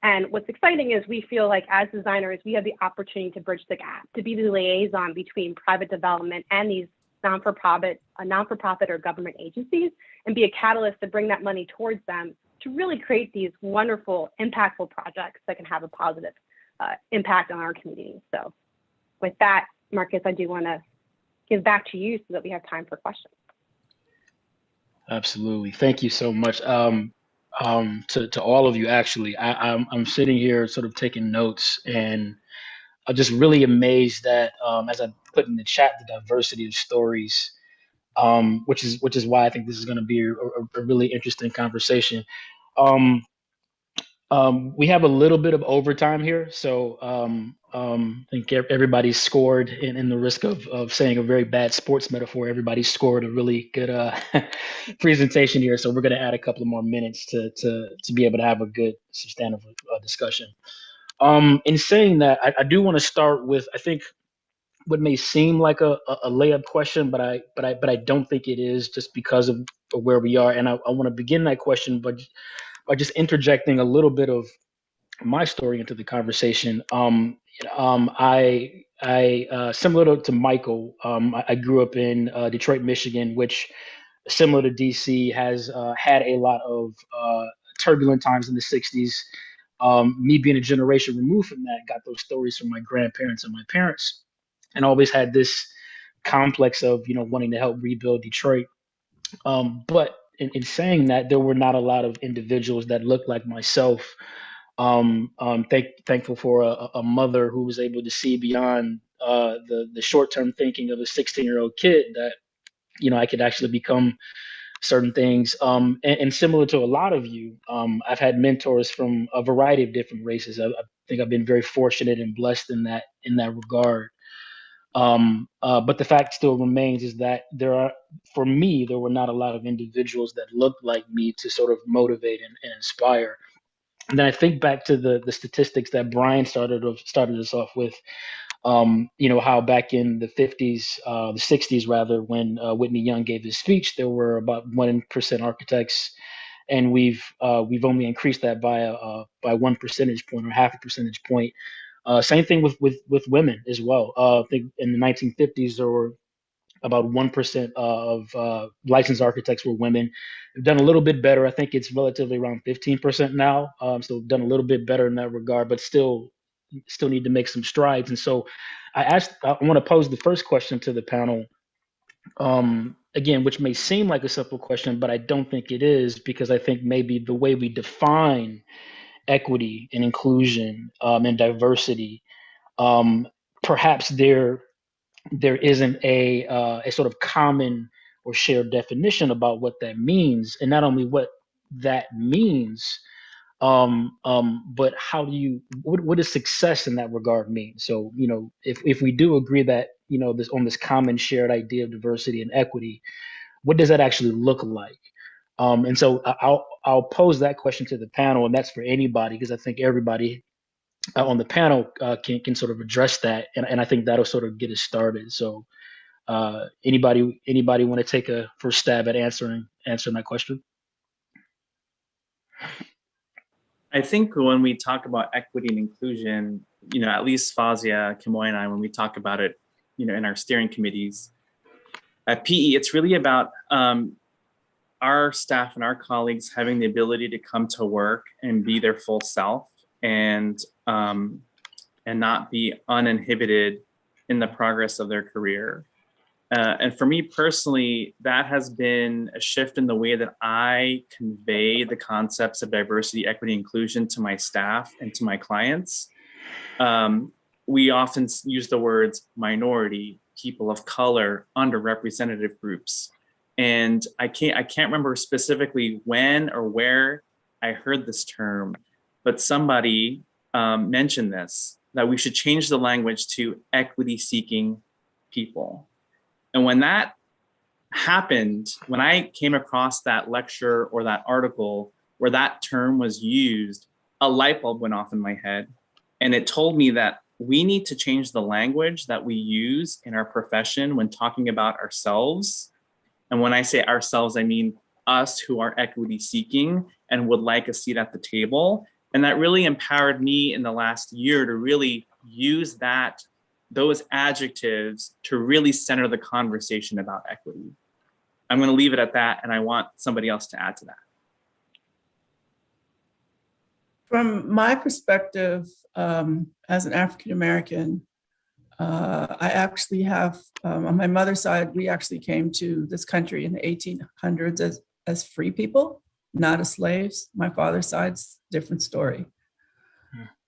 And what's exciting is we feel like as designers, we have the opportunity to bridge the gap, to be the liaison between private development and these non-for-profit or government agencies, and be a catalyst to bring that money towards them to really create these wonderful, impactful projects that can have a positive impact on our community. So with that, Marcus, I do want to give back to you so that we have time for questions. Absolutely. Thank you so much. To all of you, actually, I'm sitting here sort of taking notes, and I'm just really amazed that, as I put in the chat, the diversity of stories, which is why I think this is going to be a really interesting conversation. We have a little bit of overtime here, so I think everybody's scored. In the risk of saying a very bad sports metaphor, everybody scored a really good presentation here. So we're going to add a couple of more minutes to be able to have a good substantive discussion. In saying that, I do want to start with, I think, what may seem like a layup question, but I don't think it is, just because of where we are. And I want to begin that question by just interjecting a little bit of my story into the conversation. I similar to Michael, I grew up in Detroit, Michigan, which, similar to DC, has had a lot of turbulent times in the 60s. Me being a generation removed from that, got those stories from my grandparents and my parents, and always had this complex of, wanting to help rebuild Detroit. But in saying that, there were not a lot of individuals that looked like myself. Thankful for a mother who was able to see beyond the short-term thinking of a 16-year-old kid, that I could actually become certain things. And similar to a lot of you, I've had mentors from a variety of different races. I think I've been very fortunate and blessed in that regard. But the fact still remains is that for me, there were not a lot of individuals that looked like me to sort of motivate and inspire. And then I think back to the statistics that Brian started us off with. How back in the 50s, the 60s rather, when Whitney Young gave his speech, there were about 1% architects, and we've only increased that by 1 percentage point, or half a percentage point. Same thing with women as well. I think in the 1950s there were about 1% of licensed architects were women. We've done a little bit better. I think it's relatively around 15% now. So we've done a little bit better in that regard, but still need to make some strides. And so I want to pose the first question to the panel, again, which may seem like a simple question, but I don't think it is, because I think maybe the way we define equity and inclusion and diversity, perhaps there isn't a sort of common or shared definition about what that means, and not only what that means, but what does success in that regard mean? So, if we do agree that, this common shared idea of diversity and equity, what does that actually look like? And so I'll pose that question to the panel, and that's for anybody, because I think everybody on the panel can sort of address that, and I think that'll sort of get us started. So anybody want to take a first stab at answering that question? I think when we talk about equity and inclusion, at least Fazia, Kimoy, and I, when we talk about it, in our steering committees at PE, it's really about our staff and our colleagues having the ability to come to work and be their full self, and not be uninhibited in the progress of their career. And for me personally, that has been a shift in the way that I convey the concepts of diversity, equity, inclusion to my staff and to my clients. We often use the words minority, people of color, underrepresented groups. And I can't remember specifically when or where I heard this term, but somebody mentioned this, that we should change the language to equity-seeking people. And when that happened, when I came across that lecture or that article where that term was used, a light bulb went off in my head. And it told me that we need to change the language that we use in our profession when talking about ourselves. And when I say ourselves, I mean us who are equity seeking and would like a seat at the table. And that really empowered me in the last year to really use those adjectives to really center the conversation about equity. I'm going to leave it at that, and I want somebody else to add to that. From my perspective, as an African-American, I actually have, on my mother's side, we actually came to this country in the 1800s as free people, not as slaves. My father's side's a different story.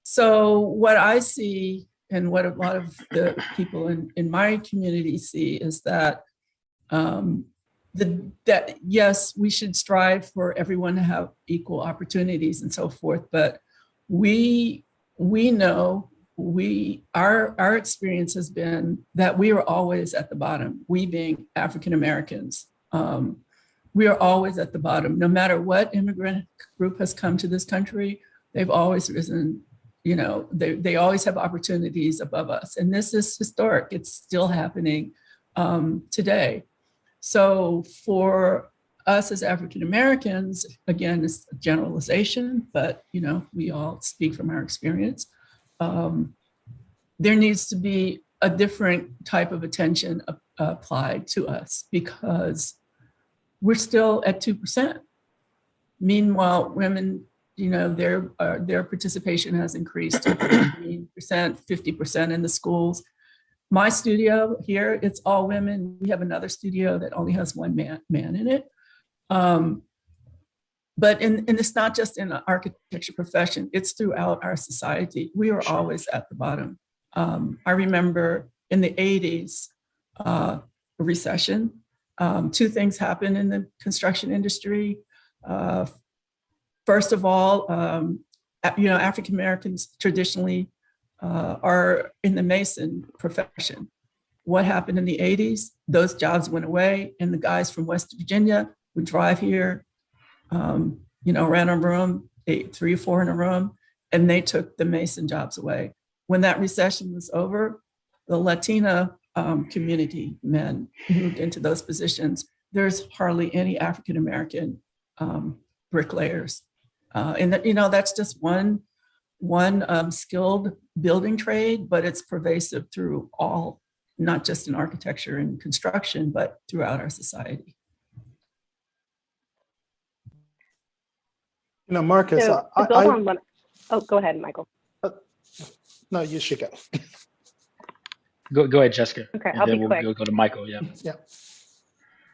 So what I see and what a lot of the people in my community see is that that yes, we should strive for everyone to have equal opportunities and so forth, but we know our experience has been that we are always at the bottom. We being African Americans, we are always at the bottom. No matter what immigrant group has come to this country, they've always risen. You know, they always have opportunities above us, and this is historic. It's still happening today. So for us as African Americans, again, it's a generalization, but you know, we all speak from our experience. There needs to be a different type of attention applied to us because we're still at 2%. Meanwhile, women, you know, their participation has increased to 15%, 50% in the schools. My studio here, it's all women. We have another studio that only has one man in it. But and it's not just in the architecture profession, it's throughout our society. We are always at the bottom. I remember in the 80s, recession. Two things happened in the construction industry. First of all, you know, African Americans traditionally are in the mason profession. What happened in the 80s? Those jobs went away, and the guys from West Virginia would drive here, you know, rent a room, 3 or 4 in a room, and they took the mason jobs away. When that recession was over, the Latina community men moved into those positions. There's hardly any African American bricklayers, and you know, that's just one skilled building trade, but it's pervasive through all, not just in architecture and construction, but throughout our society. You know, Marcus, So to build on what, oh, go ahead, Michael. No, you should go. Go ahead, Jessica. Okay, and I'll then be quick. We'll go to Michael. Yeah. Yeah.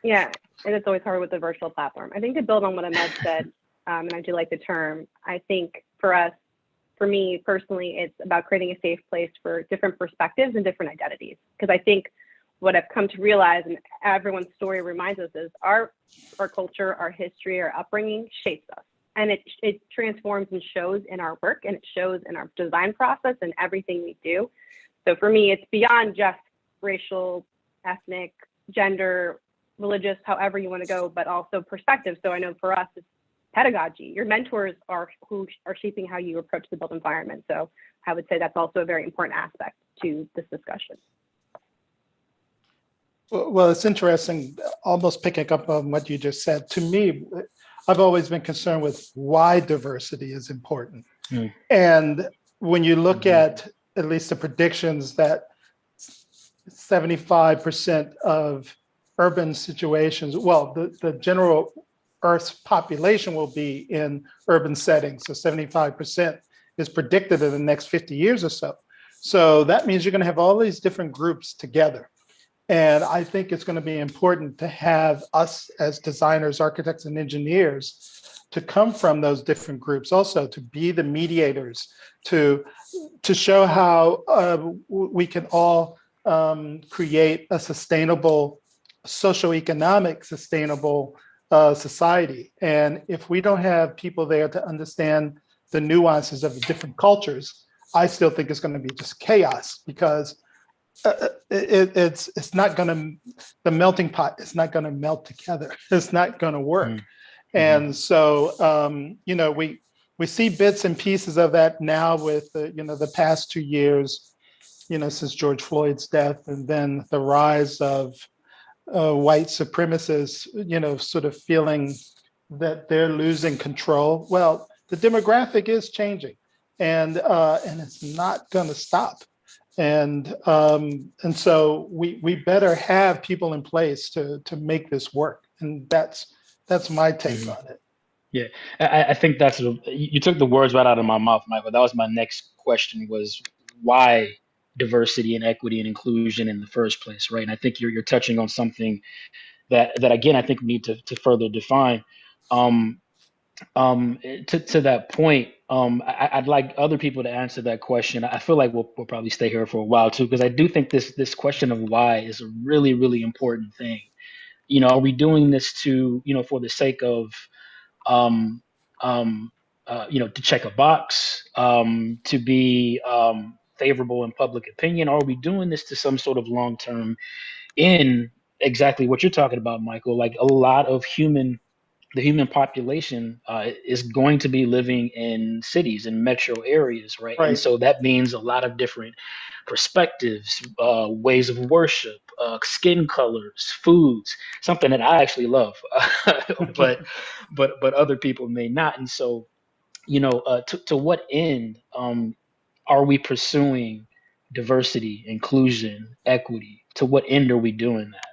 Yeah, and it's always hard with the virtual platform. I think to build on what Ahmed said, and I do like the term, I think for us, for me personally, it's about creating a safe place for different perspectives and different identities. Because I think what I've come to realize, and everyone's story reminds us, is our culture, our history, our upbringing shapes us. And it transforms and shows in our work, and it shows in our design process and everything we do. So for me, it's beyond just racial, ethnic, gender, religious, however you want to go, but also perspective. So I know for us, it's pedagogy. Your mentors are who are shaping how you approach the built environment. So I would say that's also a very important aspect to this discussion. Well, it's interesting, almost picking up on what you just said. To me, I've always been concerned with why diversity is important. And when you look at least the predictions that 75% of urban situations, well, the general Earth's population will be in urban settings. So 75% is predicted in the next 50 years or so. So that means you're going to have all these different groups together. And I think it's going to be important to have us as designers, architects, and engineers to come from those different groups, also to be the mediators, to show how we can all create a sustainable, socioeconomic, sustainable society. And if we don't have people there to understand the nuances of the different cultures, I still think it's going to be just chaos, because it's not going to, the melting pot is not going to melt together. It's not going to work. And so, you know, we see bits and pieces of that now with, you know, the past 2 years, you know, since George Floyd's death, and then the rise of white supremacists, you know, sort of feeling that they're losing control. Well, the demographic is changing, and it's not going to stop. And so we better have people in place to make this work. And that's my take on it. Yeah, I think that's, you took the words right out of my mouth, Michael. That was my next question, was why diversity and equity and inclusion in the first place, right? And I think you're touching on something that again, I think we need to further define. To that point, I'd like other people to answer that question. I feel like we'll probably stay here for a while too, because I do think this question of why is a really, really important thing. Are we doing this to, for the sake of, um, to check a box, to be favorable in public opinion? Or are we doing this to some sort of long-term in exactly what you're talking about, Michael? Like a lot of the human population is going to be living in cities and metro areas, right? And Right. so that means a lot of different perspectives, ways of worship, skin colors, foods, something that I actually love, but other people may not. And so, to what end are we pursuing diversity, inclusion, equity? To what end are we doing that?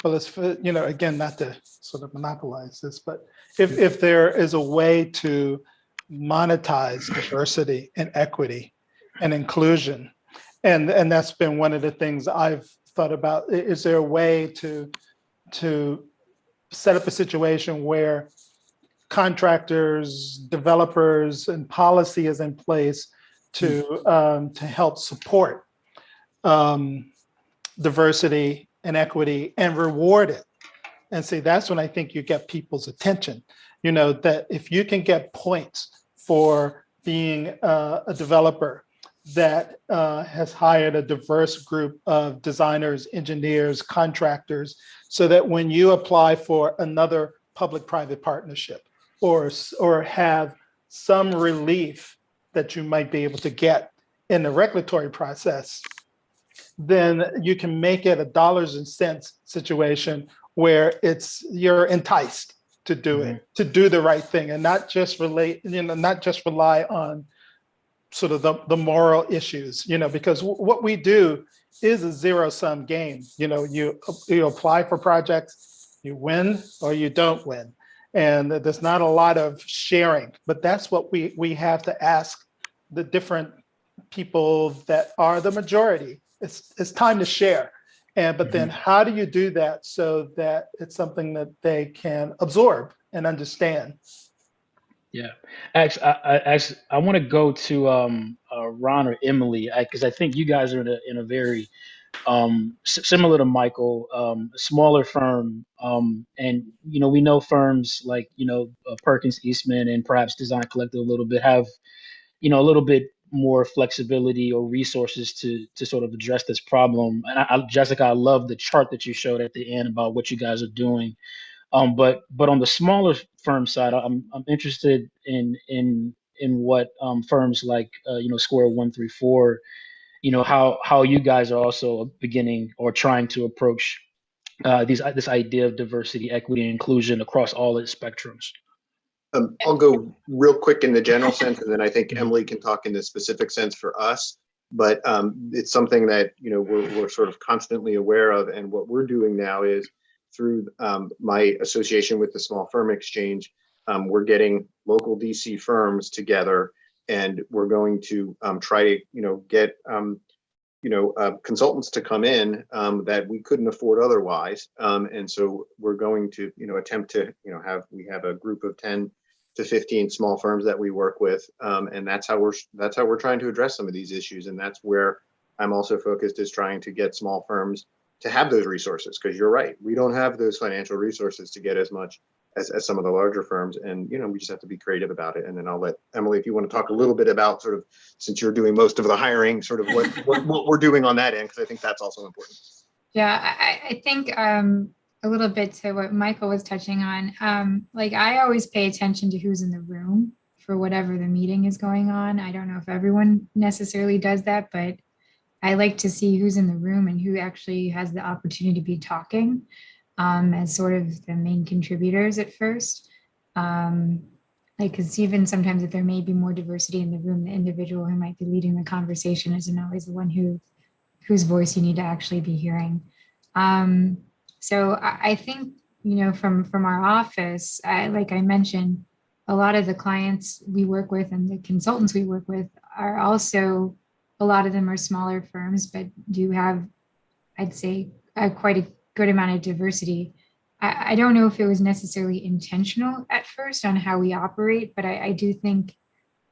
Well, it's, again, not to sort of monopolize this, but if there is a way to monetize diversity and equity and inclusion, and that's been one of the things I've thought about, is there a way to set up a situation where contractors, developers, and policy is in place to help support diversity and equity and reward it. And see, that's when I think you get people's attention, that if you can get points for being a developer that has hired a diverse group of designers, engineers, contractors, so that when you apply for another public-private partnership or have some relief that you might be able to get in the regulatory process, then you can make it a dollars and cents situation where you're enticed to do it, to do the right thing, and not just rely on sort of the moral issues, because what we do is a zero-sum game. You apply for projects, you win or you don't win, and there's not a lot of sharing. But that's what we have to ask the different people that are the majority. It's time to share. But then how do you do that so that it's something that they can absorb and understand? Yeah, actually, I want to go to Ron or Emily, because I think you guys are in a very similar to Michael, a smaller firm, and we know firms like Perkins Eastman and perhaps Design Collective a little bit have a little bit more flexibility or resources to sort of address this problem. And Jessica, I love the chart that you showed at the end about what you guys are doing. But on the smaller firm side, I'm interested in what firms like Square 134, how you guys are also beginning or trying to approach this idea of diversity, equity, and inclusion across all its spectrums. I'll go real quick in the general sense, and then I think Emily can talk in the specific sense for us. But it's something that we're sort of constantly aware of, and what we're doing now is through my association with the Small Firm Exchange, we're getting local DC firms together, and we're going to try to get consultants to come in that we couldn't afford otherwise, and so we're going to attempt to we have a group of 10 to 15 small firms that we work with, and that's how we're trying to address some of these issues. And that's where I'm also focused, is trying to get small firms to have those resources, because you're right, we don't have those financial resources to get as much as some of the larger firms, and we just have to be creative about it. And then I'll let Emily, if you want to talk a little bit about, sort of, since you're doing most of the hiring, sort of what we're doing on that end, because I think that's also important. Yeah, I think a little bit to what Michael was touching on. Like, I always pay attention to who's in the room for whatever the meeting is going on. I don't know if everyone necessarily does that, but I like to see who's in the room and who actually has the opportunity to be talking as sort of the main contributors at first. Because even sometimes if there may be more diversity in the room, the individual who might be leading the conversation isn't always the one whose voice you need to actually be hearing. So I think, from our office, like I mentioned, a lot of the clients we work with and the consultants we work with are also, a lot of them are smaller firms, but do have, I'd say, quite a good amount of diversity. I don't know if it was necessarily intentional at first on how we operate, but I do think,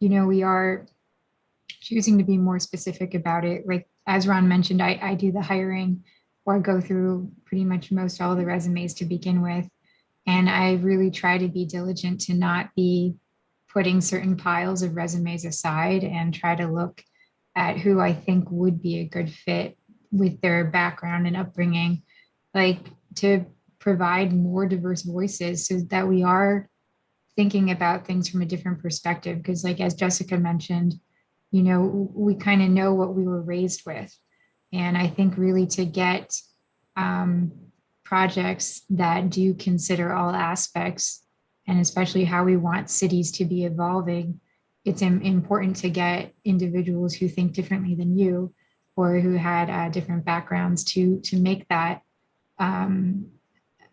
we are choosing to be more specific about it. Like, as Ron mentioned, I do the hiring, or go through pretty much most all the resumes to begin with. And I really try to be diligent to not be putting certain piles of resumes aside, and try to look at who I think would be a good fit with their background and upbringing, like to provide more diverse voices so that we are thinking about things from a different perspective. Because like, as Jessica mentioned, we kind of know what we were raised with. And I think really to get projects that do consider all aspects, and especially how we want cities to be evolving, it's important to get individuals who think differently than you, or who had different backgrounds to make that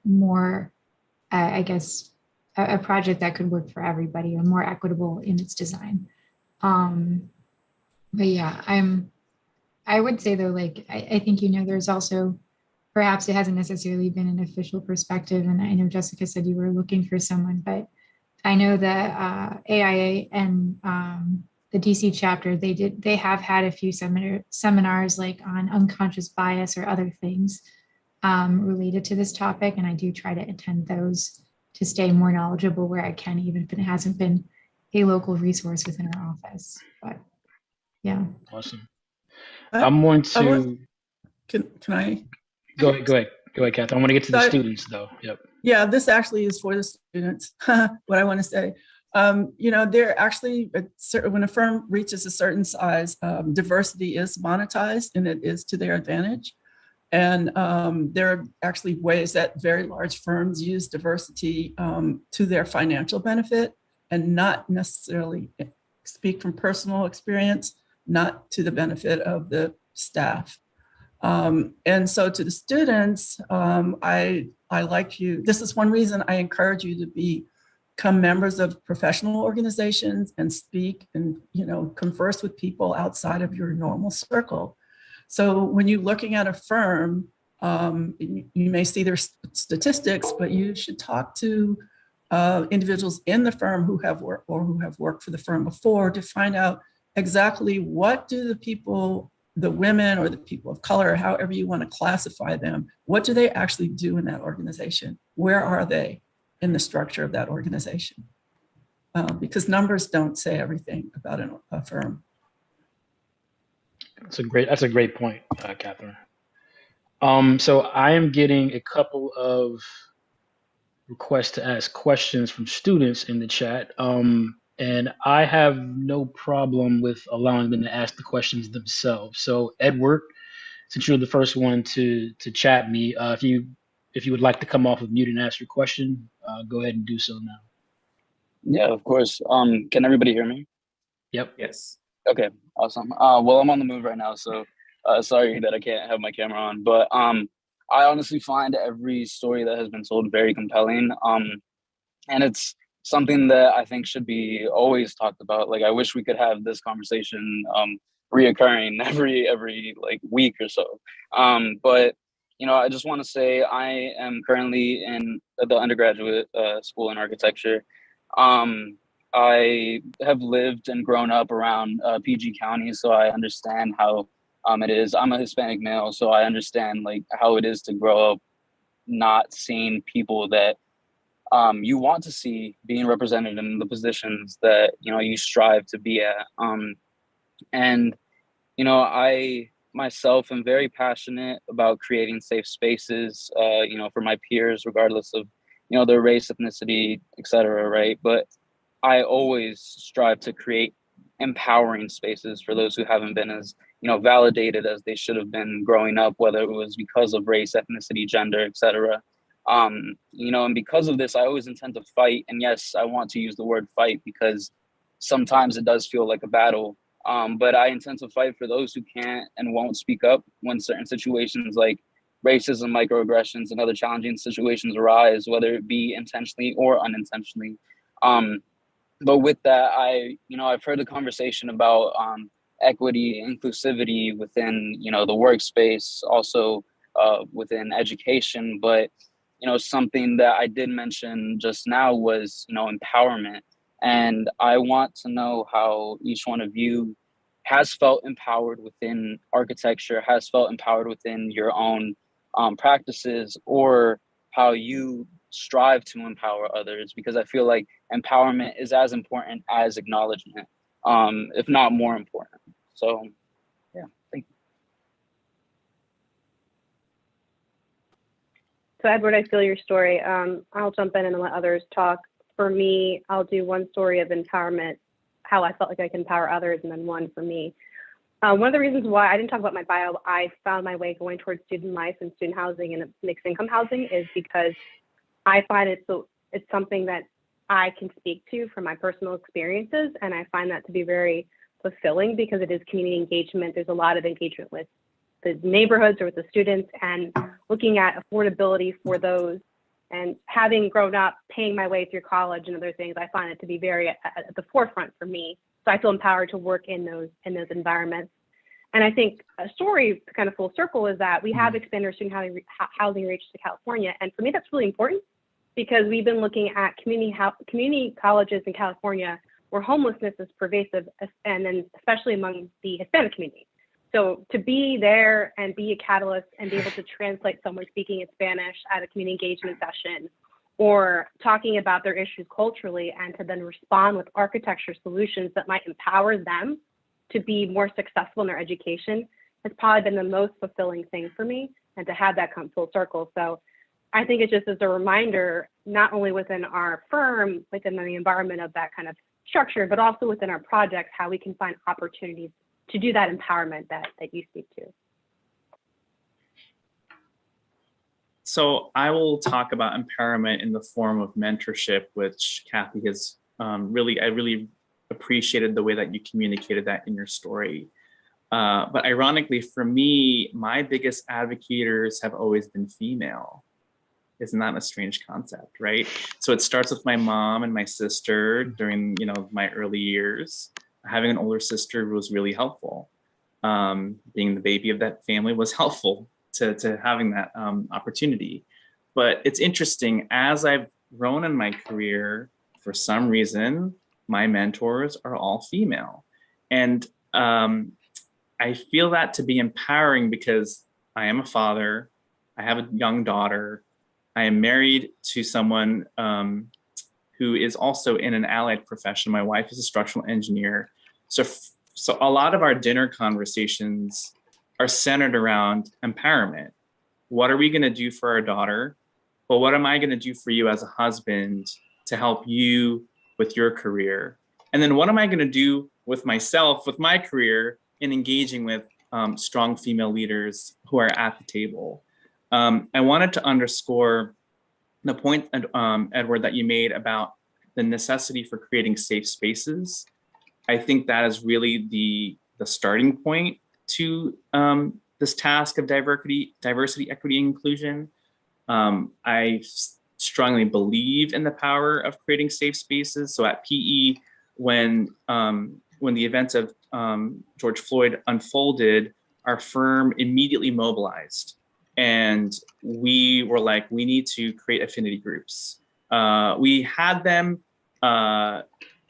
more, I guess, a project that could work for everybody, or more equitable in its design. But yeah, I would say though, like, I think, there's also, perhaps it hasn't necessarily been an official perspective. And I know Jessica said you were looking for someone, but I know that AIA and the DC chapter, they have had a few seminars like on unconscious bias or other things related to this topic. And I do try to attend those to stay more knowledgeable where I can, even if it hasn't been a local resource within our office. But yeah. Awesome. I- I'm going I want- to Can I? go ahead, Kathy. I want to get to the So- students though. Yep. Yeah, this actually is for the students. What I want to say, they're actually, when a firm reaches a certain size, diversity is monetized, and it is to their advantage. And there are actually ways that very large firms use diversity to their financial benefit, and not necessarily, speak from personal experience, not to the benefit of the staff. And so to the students, I like you. This is one reason I encourage you to become members of professional organizations and speak and, converse with people outside of your normal circle. So when you're looking at a firm, you may see their statistics, but you should talk to individuals in the firm who have worked for the firm before, to find out exactly what do the women or the people of color, however you want to classify them, what do they actually do in that organization? Where are they in the structure of that organization? Because numbers don't say everything about a firm. That's a great point, Catherine. So I am getting a couple of requests to ask questions from students in the chat. And I have no problem with allowing them to ask the questions themselves. So Edward, since you're the first one to chat me, if you would like to come off of mute and ask your question, go ahead and do so now. Yeah, of course. Can everybody hear me? Yep. Yes. Okay, awesome. Well, I'm on the move right now, so sorry that I can't have my camera on, but I honestly find every story that has been told very compelling. And it's something that I think should be always talked about. Like, I wish we could have this conversation reoccurring every like week or so. But I just want to say I am currently in the undergraduate school in architecture. I have lived and grown up around PG County, so I understand how it is. I'm a Hispanic male, so I understand like how it is to grow up not seeing people that you want to see being represented in the positions that you strive to be at. And I myself am very passionate about creating safe spaces, for my peers, regardless of their race, ethnicity, etc. Right, but I always strive to create empowering spaces for those who haven't been as validated as they should have been growing up, whether it was because of race, ethnicity, gender, etc. And because of this, I always intend to fight. And yes, I want to use the word fight because sometimes it does feel like a battle. But I intend to fight for those who can't and won't speak up when certain situations like racism, microaggressions, and other challenging situations arise, whether it be intentionally or unintentionally. But with that, I've heard the conversation about equity, inclusivity within, the workspace, also within education. But something that I did mention just now was, empowerment. And I want to know how each one of you has felt empowered within architecture, has felt empowered within your own practices, or how you strive to empower others, because I feel like empowerment is as important as acknowledgement, if not more important. So, yeah, thank you. So Edward, I feel your story. I'll jump in and let others talk. For me, I'll do one story of empowerment, how I felt like I can empower others, and then one for me. One of the reasons why I didn't talk about my bio, I found my way going towards student life and student housing and mixed income housing is because I find it's something that I can speak to from my personal experiences. And I find that to be very fulfilling because it is community engagement. There's a lot of engagement with the neighborhoods or with the students and looking at affordability for those. And having grown up, paying my way through college and other things, I find it to be very at the forefront for me. So I feel empowered to work in those environments. And I think a story kind of full circle is that we have expanded our student housing reach to California. And for me, that's really important because we've been looking at community colleges in California where homelessness is pervasive, and then especially among the Hispanic community. So to be there and be a catalyst and be able to translate someone speaking in Spanish at a community engagement session or talking about their issues culturally and to then respond with architecture solutions that might empower them to be more successful in their education has probably been the most fulfilling thing for me, and to have that come full circle. So I think it just is a reminder, not only within our firm, within the environment of that kind of structure, but also within our projects, how we can find opportunities to do that empowerment that you speak to. So I will talk about empowerment in the form of mentorship, which Kathy has I really appreciated the way that you communicated that in your story. But ironically for me, my biggest advocators have always been female. Isn't that a strange concept, right? So it starts with my mom and my sister during, my early years. Having an older sister was really helpful. Being the baby of that family was helpful to having that opportunity. But it's interesting, as I've grown in my career, for some reason, my mentors are all female. And I feel that to be empowering because I am a father, I have a young daughter, I am married to someone who is also in an allied profession. My wife is a structural engineer. So a lot of our dinner conversations are centered around empowerment. What are we going to do for our daughter? Well, what am I going to do for you as a husband to help you with your career? And then what am I going to do with myself, with my career, in engaging with strong female leaders who are at the table? I wanted to underscore the point, Edward, that you made about the necessity for creating safe spaces. I think that is really the starting point to this task of diversity, equity, and inclusion. I strongly believe in the power of creating safe spaces. So at PE, when the events of George Floyd unfolded, our firm immediately mobilized. And we were like, we need to create affinity groups. We had them,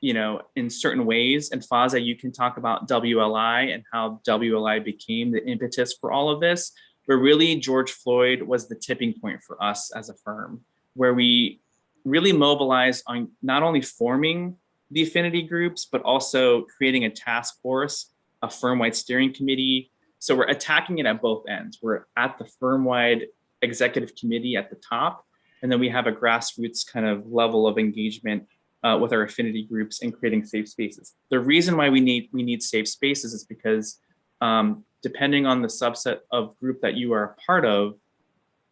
in certain ways. And Fazia, you can talk about WLI and how WLI became the impetus for all of this. But really, George Floyd was the tipping point for us as a firm, where we really mobilized on not only forming the affinity groups, but also creating a task force, a firm-wide steering committee. So we're attacking it at both ends. We're at the firm-wide executive committee at the top, and then we have a grassroots kind of level of engagement with our affinity groups and creating safe spaces. The reason why we need safe spaces is because depending on the subset of group that you are a part of,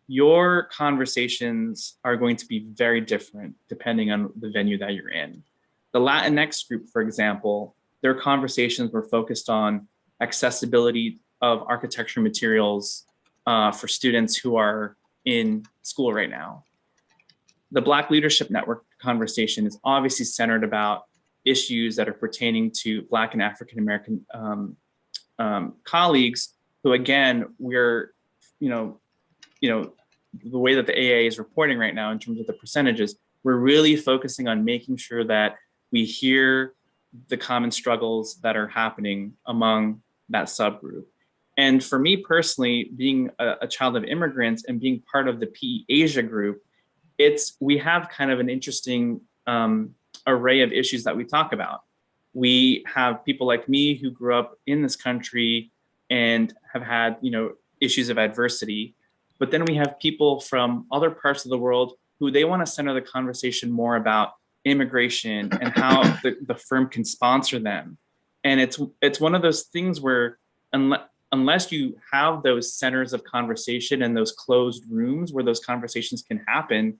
your conversations are going to be very different depending on the venue that you're in. The Latinx group, for example, their conversations were focused on accessibility of architecture materials for students who are in school right now. The Black Leadership Network conversation is obviously centered about issues that are pertaining to Black and African American colleagues who, again, we're the way that the AIA is reporting right now in terms of the percentages, we're really focusing on making sure that we hear the common struggles that are happening among that subgroup. And for me personally, being a child of immigrants and being part of the PE Asia group, we have kind of an interesting array of issues that we talk about. We have people like me who grew up in this country and have had, issues of adversity. But then we have people from other parts of the world who they want to center the conversation more about immigration and how the firm can sponsor them. And it's one of those things where unless you have those centers of conversation and those closed rooms where those conversations can happen,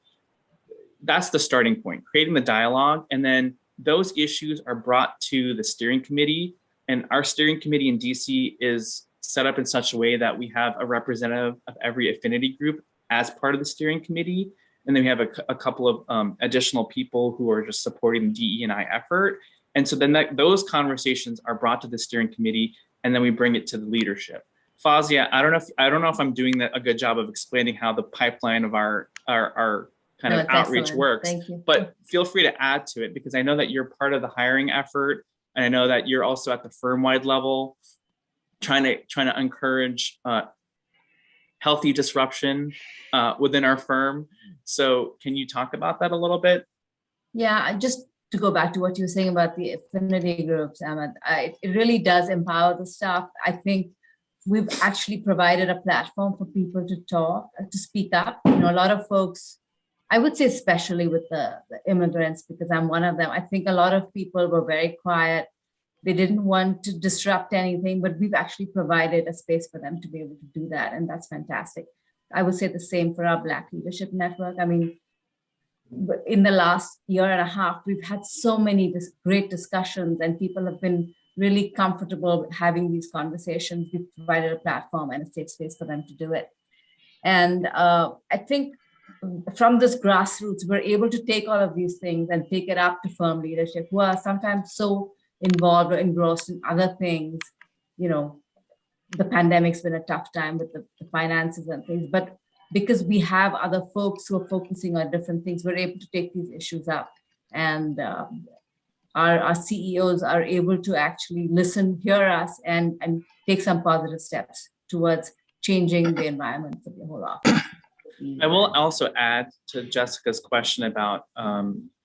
that's the starting point, creating the dialogue. And then those issues are brought to the steering committee. And our steering committee in DC is set up in such a way that we have a representative of every affinity group as part of the steering committee. And then we have a couple of additional people who are just supporting the DE&I effort. And so then those conversations are brought to the steering committee, and then we bring it to the leadership. Fazia, I don't know if I'm doing a good job of explaining how the pipeline of our kind of outreach excellent. works. Thank you. But feel free to add to it, because I know that you're part of the hiring effort, and I know that you're also at the firm-wide level trying to encourage healthy disruption within our firm. So can you talk about that a little bit? Yeah, just to go back to what you were saying about the affinity groups, Ahmed, it really does empower the staff. I think we've actually provided a platform for people to talk, to speak up. A lot of folks, I would say especially with the immigrants, because I'm one of them, I think a lot of people were very quiet. They didn't want to disrupt anything, but we've actually provided a space for them to be able to do that. And that's fantastic. I would say the same for our Black Leadership Network. I mean, in the last year and a half, we've had so many great discussions, and people have been really comfortable with having these conversations. We've provided a platform and a safe space for them to do it. And I think from this grassroots, we're able to take all of these things and take it up to firm leadership, who are sometimes so involved or engrossed in other things. The pandemic's been a tough time with the finances and things, but because we have other folks who are focusing on different things, we're able to take these issues up. And our CEOs are able to actually listen, hear us, and take some positive steps towards changing the environment for the whole office. I will also add to Jessica's question about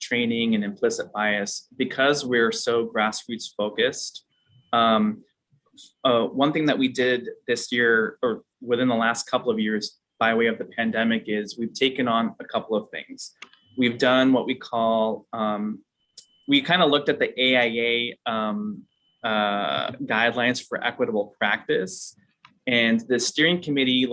training and implicit bias, because we're so grassroots focused. One thing that we did this year, or within the last couple of years by way of the pandemic, is we've taken on a couple of things. We've done what we call, we kind of looked at the AIA guidelines for equitable practice, and the steering committee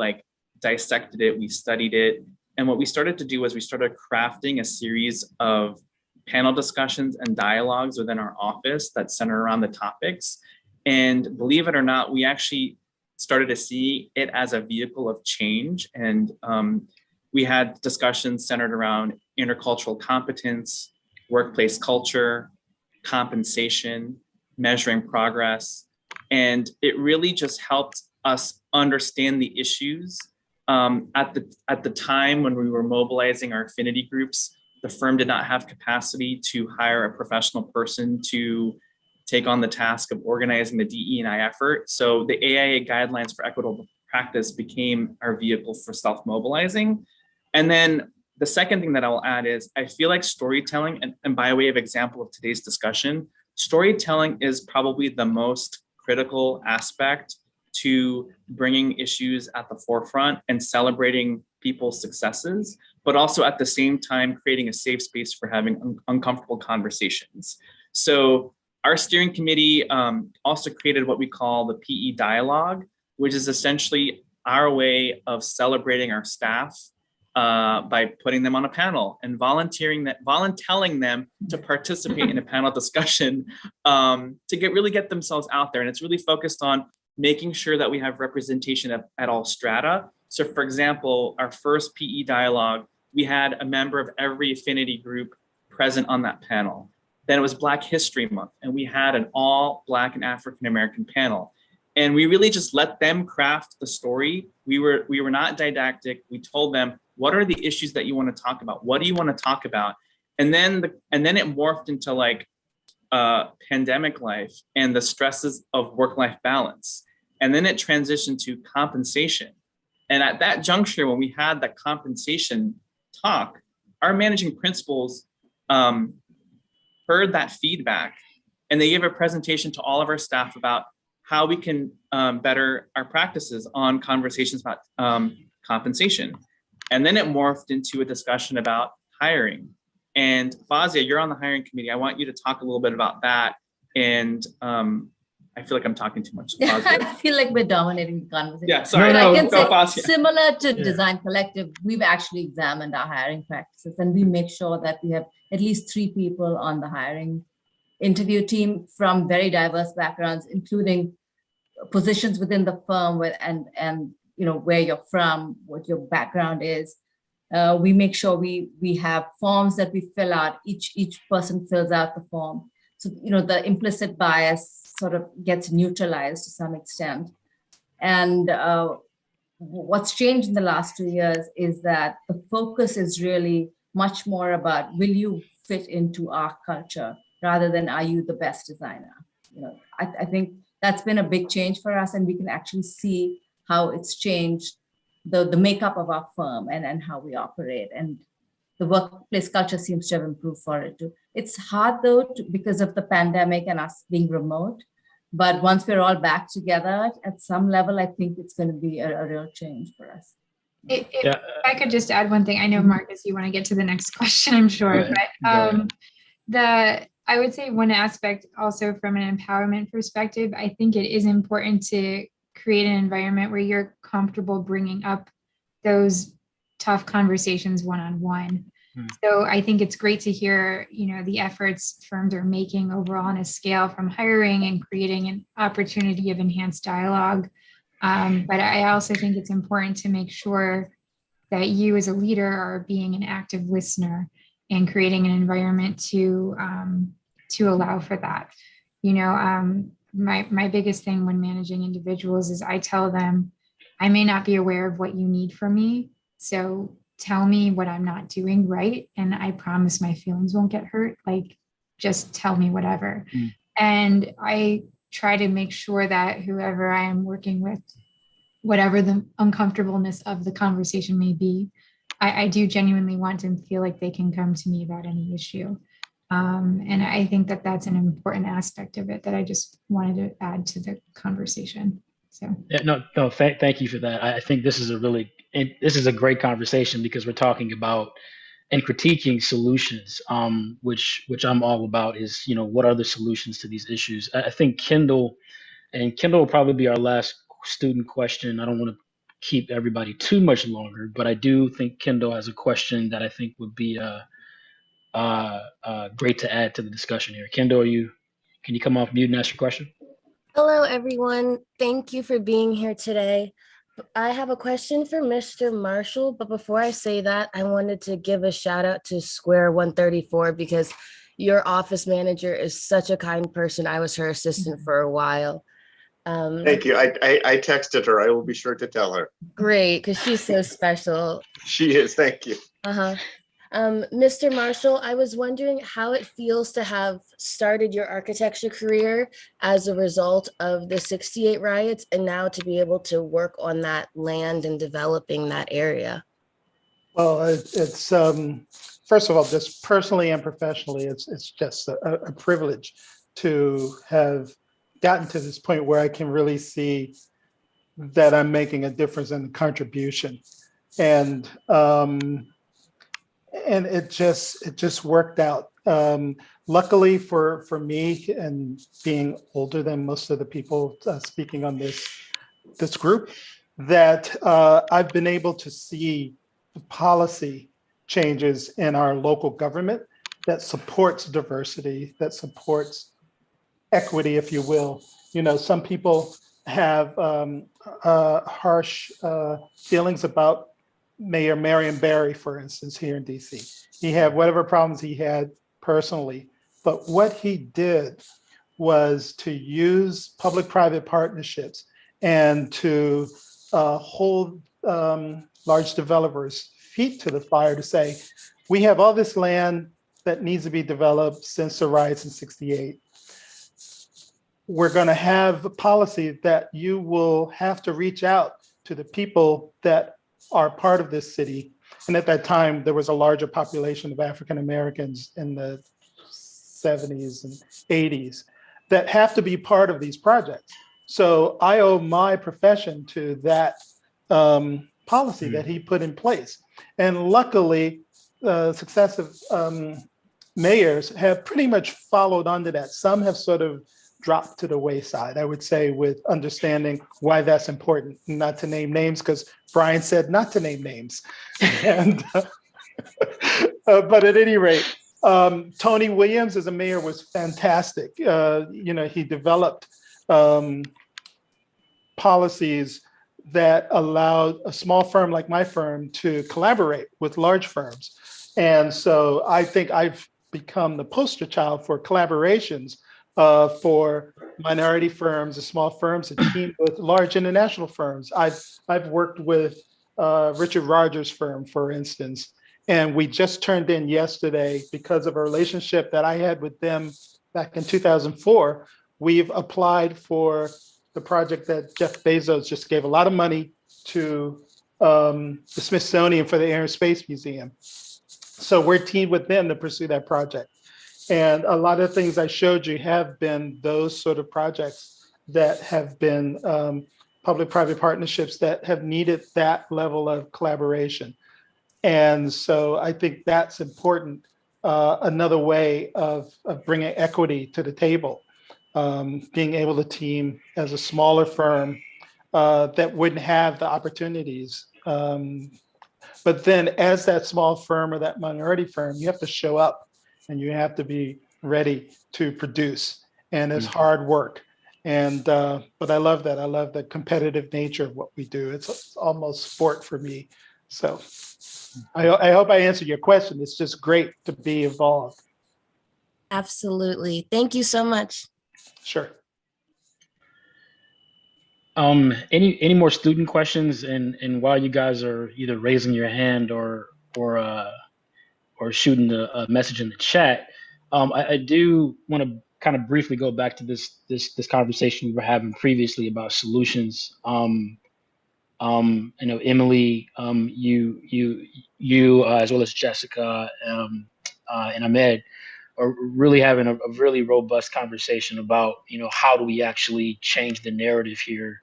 dissected it, we studied it. And what we started to do was we started crafting a series of panel discussions and dialogues within our office that center around the topics. And believe it or not, we actually started to see it as a vehicle of change. And we had discussions centered around intercultural competence, workplace culture, compensation, measuring progress. And it really just helped us understand the issues. At the time when we were mobilizing our affinity groups, the firm did not have capacity to hire a professional person to take on the task of organizing the DE&I effort. So the AIA guidelines for equitable practice became our vehicle for self-mobilizing. And then the second thing that I will add is I feel like storytelling, and by way of example of today's discussion, storytelling is probably the most critical aspect to bringing issues at the forefront and celebrating people's successes, but also at the same time creating a safe space for having uncomfortable conversations. So our steering committee also created what we call the PE dialogue, which is essentially our way of celebrating our staff by putting them on a panel and volunteering them to participate in a panel discussion to really get themselves out there. And it's really focused on making sure that we have representation at all strata. So for example, our first PE dialogue, we had a member of every affinity group present on that panel. Then it was Black History Month, and we had an all Black and African-American panel. And we really just let them craft the story. We were not didactic. We told them, What are the issues that you want to talk about? What do you want to talk about? And then it morphed into like pandemic life and the stresses of work-life balance. And then it transitioned to compensation. And at that juncture, when we had that compensation talk, our managing principals heard that feedback, and they gave a presentation to all of our staff about how we can better our practices on conversations about compensation. And then it morphed into a discussion about hiring. And Fazia, you're on the hiring committee. I want you to talk a little bit about that. And I feel like I'm talking too much. I feel like we're dominating the conversation. Yeah, sorry. But I can go say, Fazia. similar to Design Collective, we've actually examined our hiring practices, and we make sure that we have at least 3 people on the hiring interview team from very diverse backgrounds, including positions within the firm and you know where you're from, what your background is. We make sure we have forms that we fill out. Each person fills out the form. So, you know, the implicit bias sort of gets neutralized to some extent. And what's changed in the last 2 years is that the focus is really much more about, will you fit into our culture rather than are you the best designer? You know, I think that's been a big change for us, and we can actually see how it's changed the makeup of our firm and how we operate. And the workplace culture seems to have improved for it too. It's hard though, because of the pandemic and us being remote. But once we're all back together at some level, I think it's going to be a real change for us. If I could just add one thing. I know, Marcus, you want to get to the next question, I'm sure. But I would say one aspect also from an empowerment perspective, I think it is important to create an environment where you're comfortable bringing up those tough conversations one-on-one. So I think it's great to hear, you know, the efforts firms are making overall on a scale from hiring and creating an opportunity of enhanced dialogue. But I also think it's important to make sure that you as a leader are being an active listener and creating an environment to allow for that. You know, my biggest thing when managing individuals is I tell them, I may not be aware of what you need from me, so tell me what I'm not doing right, and I promise my feelings won't get hurt. Like, just tell me whatever. And I try to make sure that whoever I am working with, whatever the uncomfortableness of the conversation may be, I do genuinely want them to feel like they can come to me about any issue. And I think that that's an important aspect of it that I just wanted to add to the conversation. So yeah, thank you for that. I think this is a great conversation because we're talking about and critiquing solutions, which I'm all about. Is, you know, what are the solutions to these issues? I think Kendall will probably be our last student question. I don't want to keep everybody too much longer, but I do think Kendall has a question that I think would be great to add to the discussion here. Kendall, can you come off mute and ask your question? Hello, everyone. Thank you for being here today. I have a question for Mr. Marshall, but before I say that, I wanted to give a shout out to Square 134 because your office manager is such a kind person. I was her assistant for a while. Thank you. I texted her. I will be sure to tell her. Great, because she's so special. She is. Thank you. Mr. Marshall, I was wondering how it feels to have started your architecture career as a result of the 68 riots and now to be able to work on that land and developing that area. Well, it's first of all, just personally and professionally, it's just a privilege to have gotten to this point where I can really see that I'm making a difference and contribution. And it just worked out. Luckily for me, and being older than most of the people speaking on this group, that I've been able to see the policy changes in our local government that supports diversity, that supports equity, if you will. You know, some people have harsh feelings about Mayor Marion Barry, for instance, here in DC. He had whatever problems he had personally, but what he did was to use public-private partnerships and to hold large developers feet to the fire to say, we have all this land that needs to be developed since the riots in '68. We're going to have a policy that you will have to reach out to the people that are part of this city. And at that time, there was a larger population of African Americans in the 70s and 80s that have to be part of these projects. So I owe my profession to that policy that he put in place. And luckily, successive mayors have pretty much followed onto that. Some have sort of dropped to the wayside, I would say, with understanding why that's important. Not to name names, because Brian said not to name names. And but at any rate, Tony Williams as a mayor was fantastic. He developed policies that allowed a small firm like my firm to collaborate with large firms. And so I think I've become the poster child for collaborations for minority firms and small firms to team with large international firms. I've worked with Richard Rogers' firm, for instance, and we just turned in yesterday, because of a relationship that I had with them back in 2004, we've applied for the project that Jeff Bezos just gave a lot of money to the Smithsonian for the Air and Space Museum. So we're teamed with them to pursue that project. And a lot of things I showed you have been those sort of projects that have been public-private partnerships that have needed that level of collaboration. And so I think that's important, another way of bringing equity to the table, being able to team as a smaller firm that wouldn't have the opportunities. But then as that small firm or that minority firm, you have to show up and you have to be ready to produce. And it's hard work. And but I love that. I love the competitive nature of what we do. It's almost sport for me. So I hope I answered your question. It's just great to be involved. Absolutely. Thank you so much. Sure. Any more student questions? And while you guys are either raising your hand or shooting a message in the chat, I do want to kind of briefly go back to this conversation we were having previously about solutions. I know Emily, you as well as Jessica and Ahmed are really having a really robust conversation about, how do we actually change the narrative here,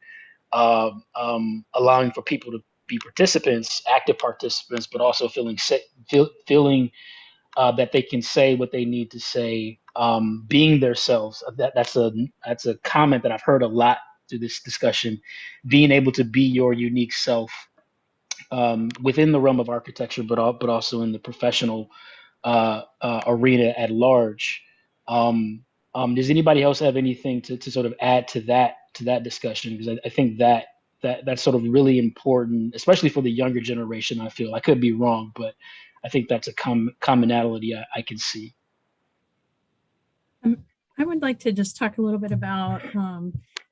allowing for people to be participants, active participants, but also feeling that they can say what they need to say, being themselves. That's a comment that I've heard a lot through this discussion, being able to be your unique self within the realm of architecture, but also in the professional arena at large. Does anybody else have anything to sort of add to that discussion? Because I think that's sort of really important, especially for the younger generation. I feel I could be wrong, but I think that's a commonality I can see. I would like to just talk a little bit about,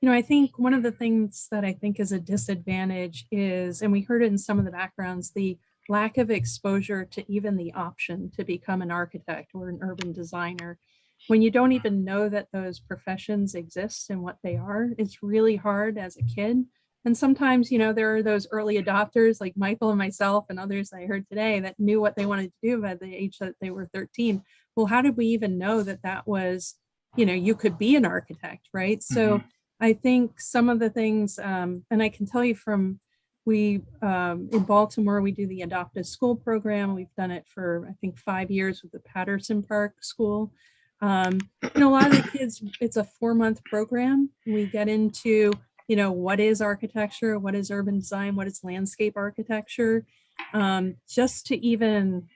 I think one of the things that I think is a disadvantage is, and we heard it in some of the backgrounds, the lack of exposure to even the option to become an architect or an urban designer. When you don't even know that those professions exist and what they are, it's really hard as a kid. And sometimes, there are those early adopters like Michael and myself and others I heard today that knew what they wanted to do by the age that they were 13. Well, how did we even know that was, you could be an architect, right? So I think some of the things, and I can tell you from, in Baltimore, we do the Adopt a School program. We've done it for, I think, 5 years with the Patterson Park School. A lot of the kids, it's a 4-month program. We get into, what is architecture, what is urban design, what is landscape architecture, just to even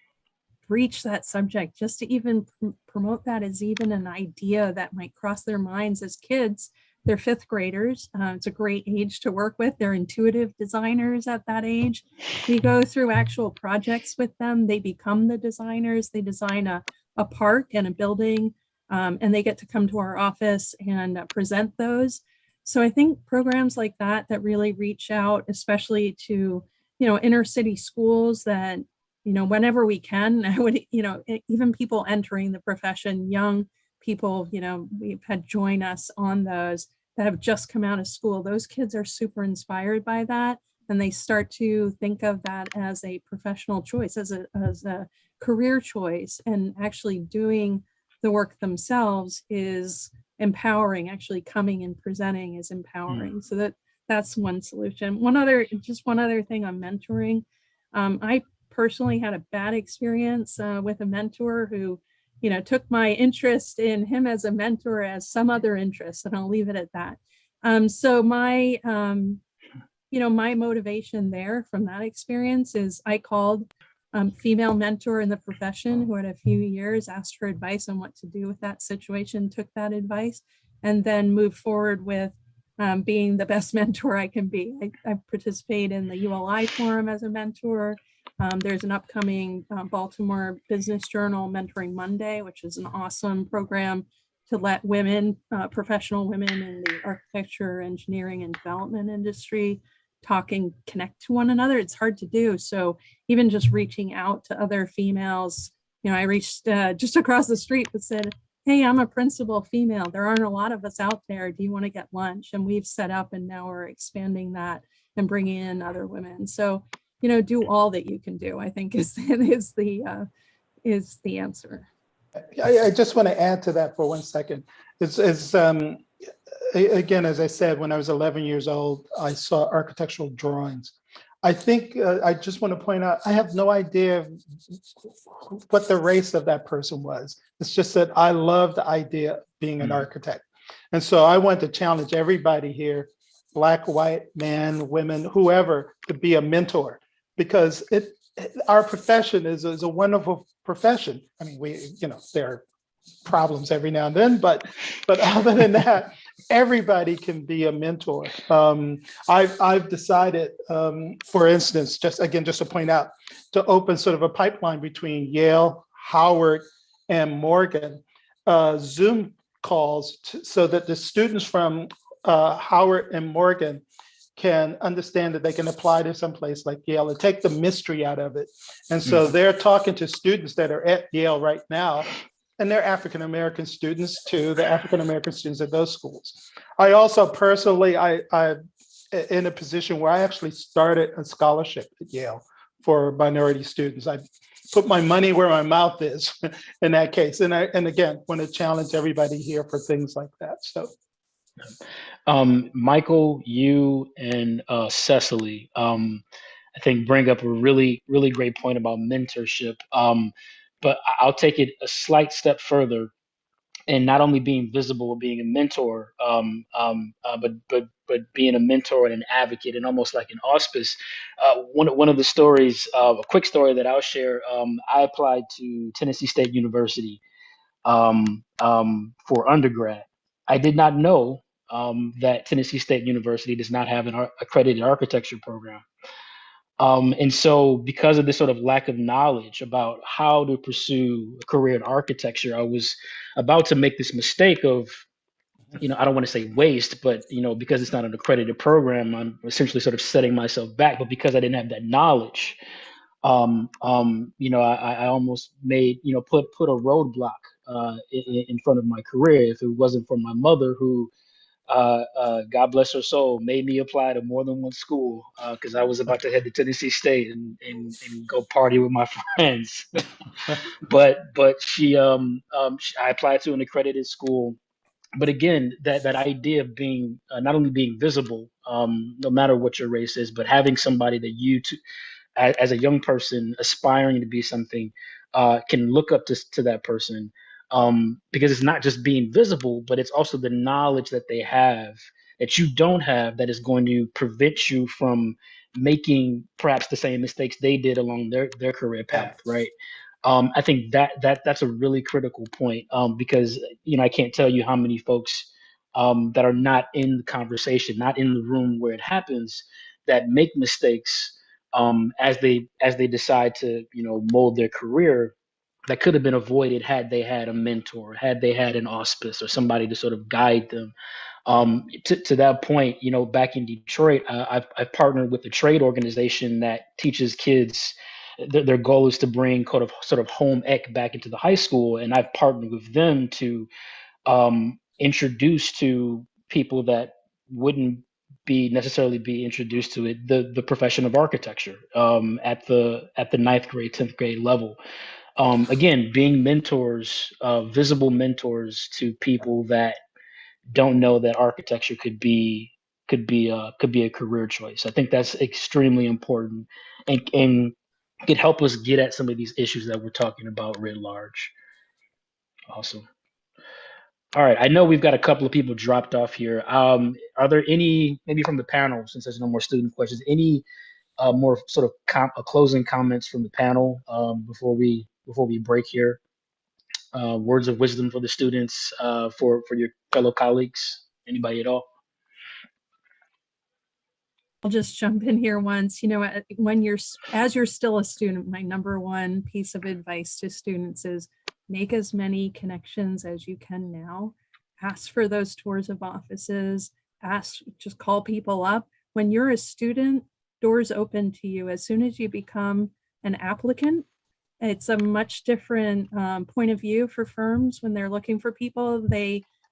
breach that subject, just to even promote that as even an idea that might cross their minds as kids. They're 5th graders. It's a great age to work with. They're intuitive designers at that age. We go through actual projects with them. They become the designers. They design a park and a building, and they get to come to our office and present those. So I think programs like that really reach out, especially to, inner city schools that, whenever we can, I would, even people entering the profession, young people, we've had join us on those that have just come out of school. Those kids are super inspired by that. And they start to think of that as a professional choice, as a career choice, and actually doing the work themselves is empowering. Actually coming and presenting is empowering. So that's one solution. One other thing on mentoring. I personally had a bad experience with a mentor who, took my interest in him as a mentor as some other interest, and I'll leave it at that. So my, my motivation there from that experience is I called female mentor in the profession who had a few years, asked for advice on what to do with that situation, took that advice, and then moved forward with being the best mentor I can be. I participate in the ULI forum as a mentor. There's an upcoming Baltimore Business Journal Mentoring Monday, which is an awesome program to let women, professional women in the architecture, engineering, and development industry talk and connect to one another. It's hard to do. So even just reaching out to other females, I reached just across the street and said, hey, I'm a principal female. There aren't a lot of us out there. Do you want to get lunch? And we've set up, and now we're expanding that and bringing in other women. So, do all that you can do, I think is the answer. I just want to add to that for 1 second. Again, as I said, when I was 11 years old, I saw architectural drawings. I think I just want to point out, I have no idea what the race of that person was. It's just that I love the idea of being an architect. And so I want to challenge everybody here, Black, white, man, women, whoever, to be a mentor, because our profession is a wonderful profession. I mean, there are problems every now and then, but other than that, everybody can be a mentor. I've decided, for instance, just to point out, to open sort of a pipeline between Yale, Howard, and Morgan, Zoom calls so that the students from Howard and Morgan can understand that they can apply to someplace like Yale and take the mystery out of it. And so they're talking to students that are at Yale right now, and they're African-American students too, the African-American students at those schools. I also personally, I'm in a position where I actually started a scholarship at Yale for minority students. I put my money where my mouth is in that case. And again, want to challenge everybody here for things like that, so. Michael, you and Cecily, I think bring up a really, really great point about mentorship. But I'll take it a slight step further, and not only being visible, being a mentor, but being a mentor and an advocate, and almost like an auspice. One of the stories, a quick story that I'll share. I applied to Tennessee State University for undergrad. I did not know that Tennessee State University does not have an accredited architecture program. And so because of this sort of lack of knowledge about how to pursue a career in architecture, I was about to make this mistake of, I don't want to say waste, but, because it's not an accredited program, I'm essentially sort of setting myself back. But because I didn't have that knowledge, I almost made, put a roadblock in front of my career if it wasn't for my mother, who God bless her soul, made me apply to more than one school because I was about to head to Tennessee State and go party with my friends. but I applied to an accredited school. But again, that idea of being not only being visible, no matter what your race is, but having somebody that as a young person aspiring to be something, can look up to that person. Because it's not just being visible, but it's also the knowledge that they have that you don't have, that is going to prevent you from making perhaps the same mistakes they did along their career path, right? I think that's a really critical point, because I can't tell you how many folks that are not in the conversation, not in the room where it happens, that make mistakes as they decide to mold their career, that could have been avoided had they had a mentor, had they had an auspice or somebody to sort of guide them. To that point, back in Detroit, I've partnered with a trade organization that teaches kids. Their goal is to bring sort of home ec back into the high school, and I've partnered with them to introduce to people that wouldn't necessarily be introduced to it the profession of architecture at the ninth grade, 10th grade level. Again, being mentors, visible mentors to people that don't know that architecture could be a career choice. I think that's extremely important, and could help us get at some of these issues that we're talking about writ large. Awesome. All right, I know we've got a couple of people dropped off here. Are there any, maybe from the panel, since there's no more student questions, any more sort of closing comments from the panel before we break here? Words of wisdom for the students, for your fellow colleagues. Anybody at all? I'll just jump in here once. As you're still a student, my number one piece of advice to students is make as many connections as you can now. Ask for those tours of offices. Just call people up. When you're a student, doors open to you. As soon as you become an applicant, it's a much different point of view for firms when they're looking for people.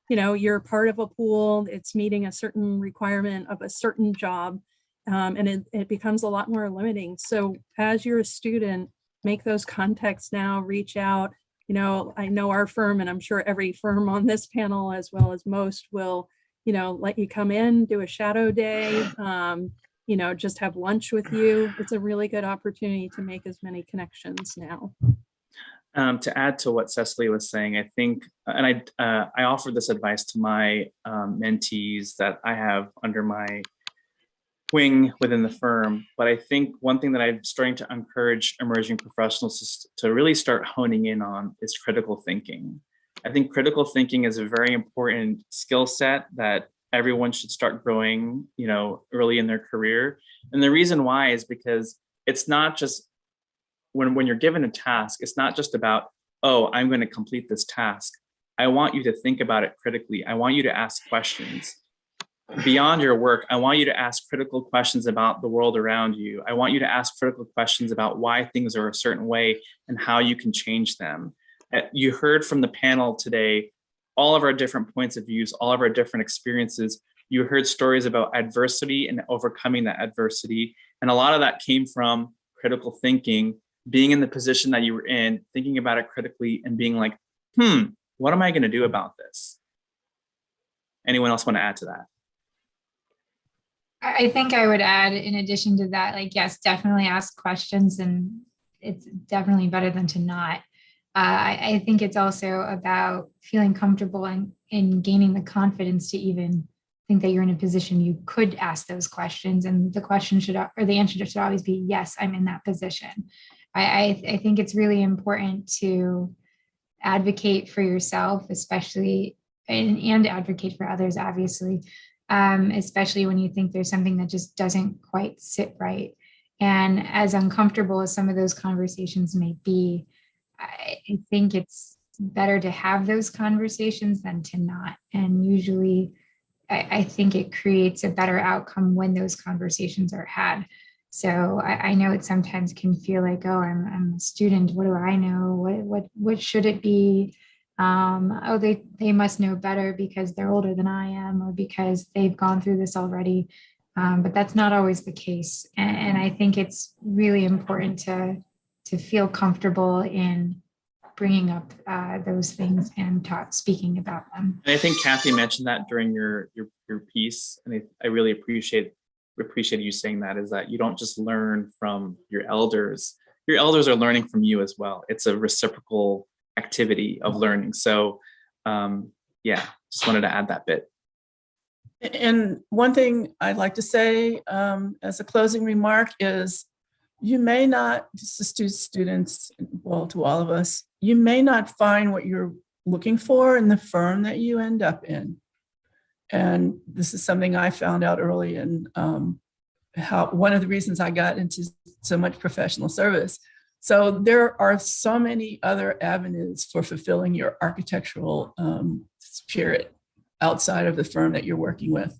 You're part of a pool. It's meeting a certain requirement of a certain job. And it becomes a lot more limiting. So as you're a student, make those contacts now, reach out. I know our firm, and I'm sure every firm on this panel, as well as most, will, let you come in, do a shadow day, just have lunch with you. It's a really good opportunity to make as many connections now. To add to what Cecily was saying, I think, and I offered this advice to my mentees that I have under my wing within the firm, but I think one thing that I'm starting to encourage emerging professionals to really start honing in on is critical thinking. I think critical thinking is a very important skill set that everyone should start growing, early in their career. And the reason why is because it's not just when you're given a task, it's not just about, oh, I'm going to complete this task. I want you to think about it critically. I want you to ask questions. Beyond your work, I want you to ask critical questions about the world around you. I want you to ask critical questions about why things are a certain way and how you can change them. You heard from the panel today, all of our different points of views, all of our different experiences. You heard stories about adversity and overcoming that adversity. And a lot of that came from critical thinking, being in the position that you were in, thinking about it critically and being like, what am I going to do about this? Anyone else want to add to that? I think I would add, in addition to that, yes, definitely ask questions, and it's definitely better than to not. I think it's also about feeling comfortable in gaining the confidence to even think that you're in a position you could ask those questions, and the answer should always be, yes, I'm in that position. I think it's really important to advocate for yourself, especially, and advocate for others, obviously. Especially when you think there's something that just doesn't quite sit right. And as uncomfortable as some of those conversations may be, I think it's better to have those conversations than to not. And usually I think it creates a better outcome when those conversations are had. So I know it sometimes can feel like, oh, I'm a student. What do I know? What should it be? They must know better because they're older than I am, or because they've gone through this already. But that's not always the case. And I think it's really important to feel comfortable in bringing up those things and speaking about them. And I think Kathy mentioned that during your piece, and I really appreciate you saying that, is that you don't just learn from your elders. Your elders are learning from you as well. It's a reciprocal activity of learning. So just wanted to add that bit. And one thing I'd like to say as a closing remark is, you may not, students, well, to all of us, you may not find what you're looking for in the firm that you end up in. And this is something I found out early in one of the reasons I got into so much professional service. So there are so many other avenues for fulfilling your architectural spirit. outside of the firm that you're working with.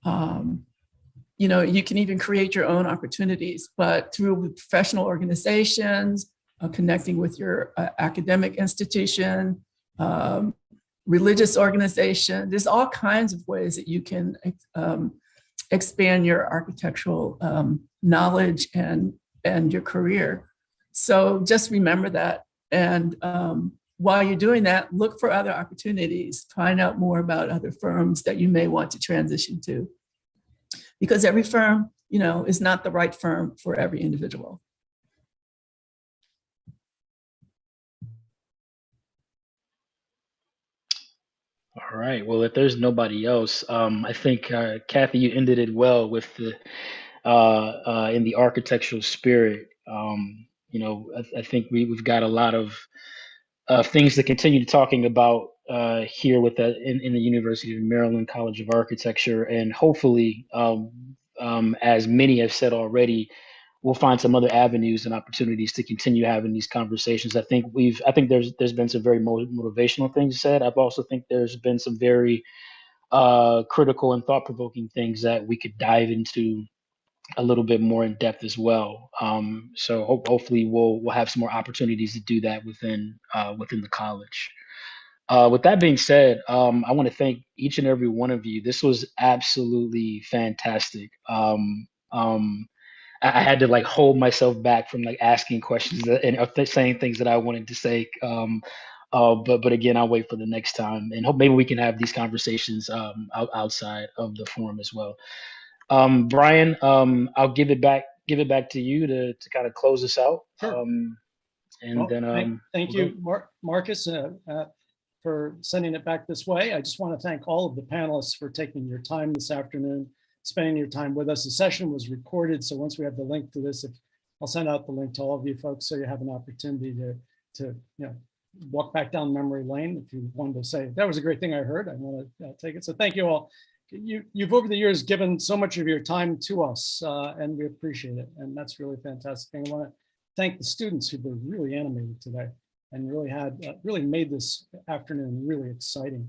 You know, you can even create your own opportunities, but through professional organizations, connecting with your academic institution, religious organization, there's all kinds of ways that you can expand your architectural knowledge and your career. So just remember that. And while you're doing that, look for other opportunities, find out more about other firms that you may want to transition to. Because every firm, you know, is not the right firm for every individual. All right. Well, if there's nobody else, I think Kathy, you ended it well with the in the architectural spirit. You know, I think we've got a lot of things to continue talking about here with in the University of Maryland College of Architecture, and hopefully, as many have said already, we'll find some other avenues and opportunities to continue having these conversations. I think there's been some very motivational things said. I've also think there's been some very critical and thought-provoking things that we could dive into a little bit more in depth as well. So hopefully we'll have some more opportunities to do that within the college. With that being said, I want to thank each and every one of you. This was absolutely fantastic. I had to like hold myself back from like asking questions and saying things that I wanted to say. But again, I'll wait for the next time, and hope maybe we can have these conversations outside of the forum as well. Brian, I'll give it back to you to kind of close us out. Sure. Thank you, Marcus, for sending it back this way. I just want to thank all of the panelists for taking your time this afternoon, spending your time with us. The session was recorded, so once we have the link to this, I'll send out the link to all of you folks so you have an opportunity to you know, walk back down memory lane if you wanted to say, that was a great thing I heard, I want to take it. So thank you all. You've over the years given so much of your time to us, and we appreciate it. And that's really fantastic. And I want to thank the students who were really animated today and really made this afternoon really exciting.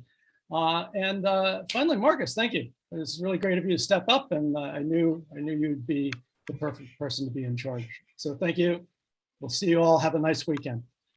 And finally, Marcus, thank you. It was really great of you to step up, and I knew you'd be the perfect person to be in charge. So thank you. We'll see you all. Have a nice weekend.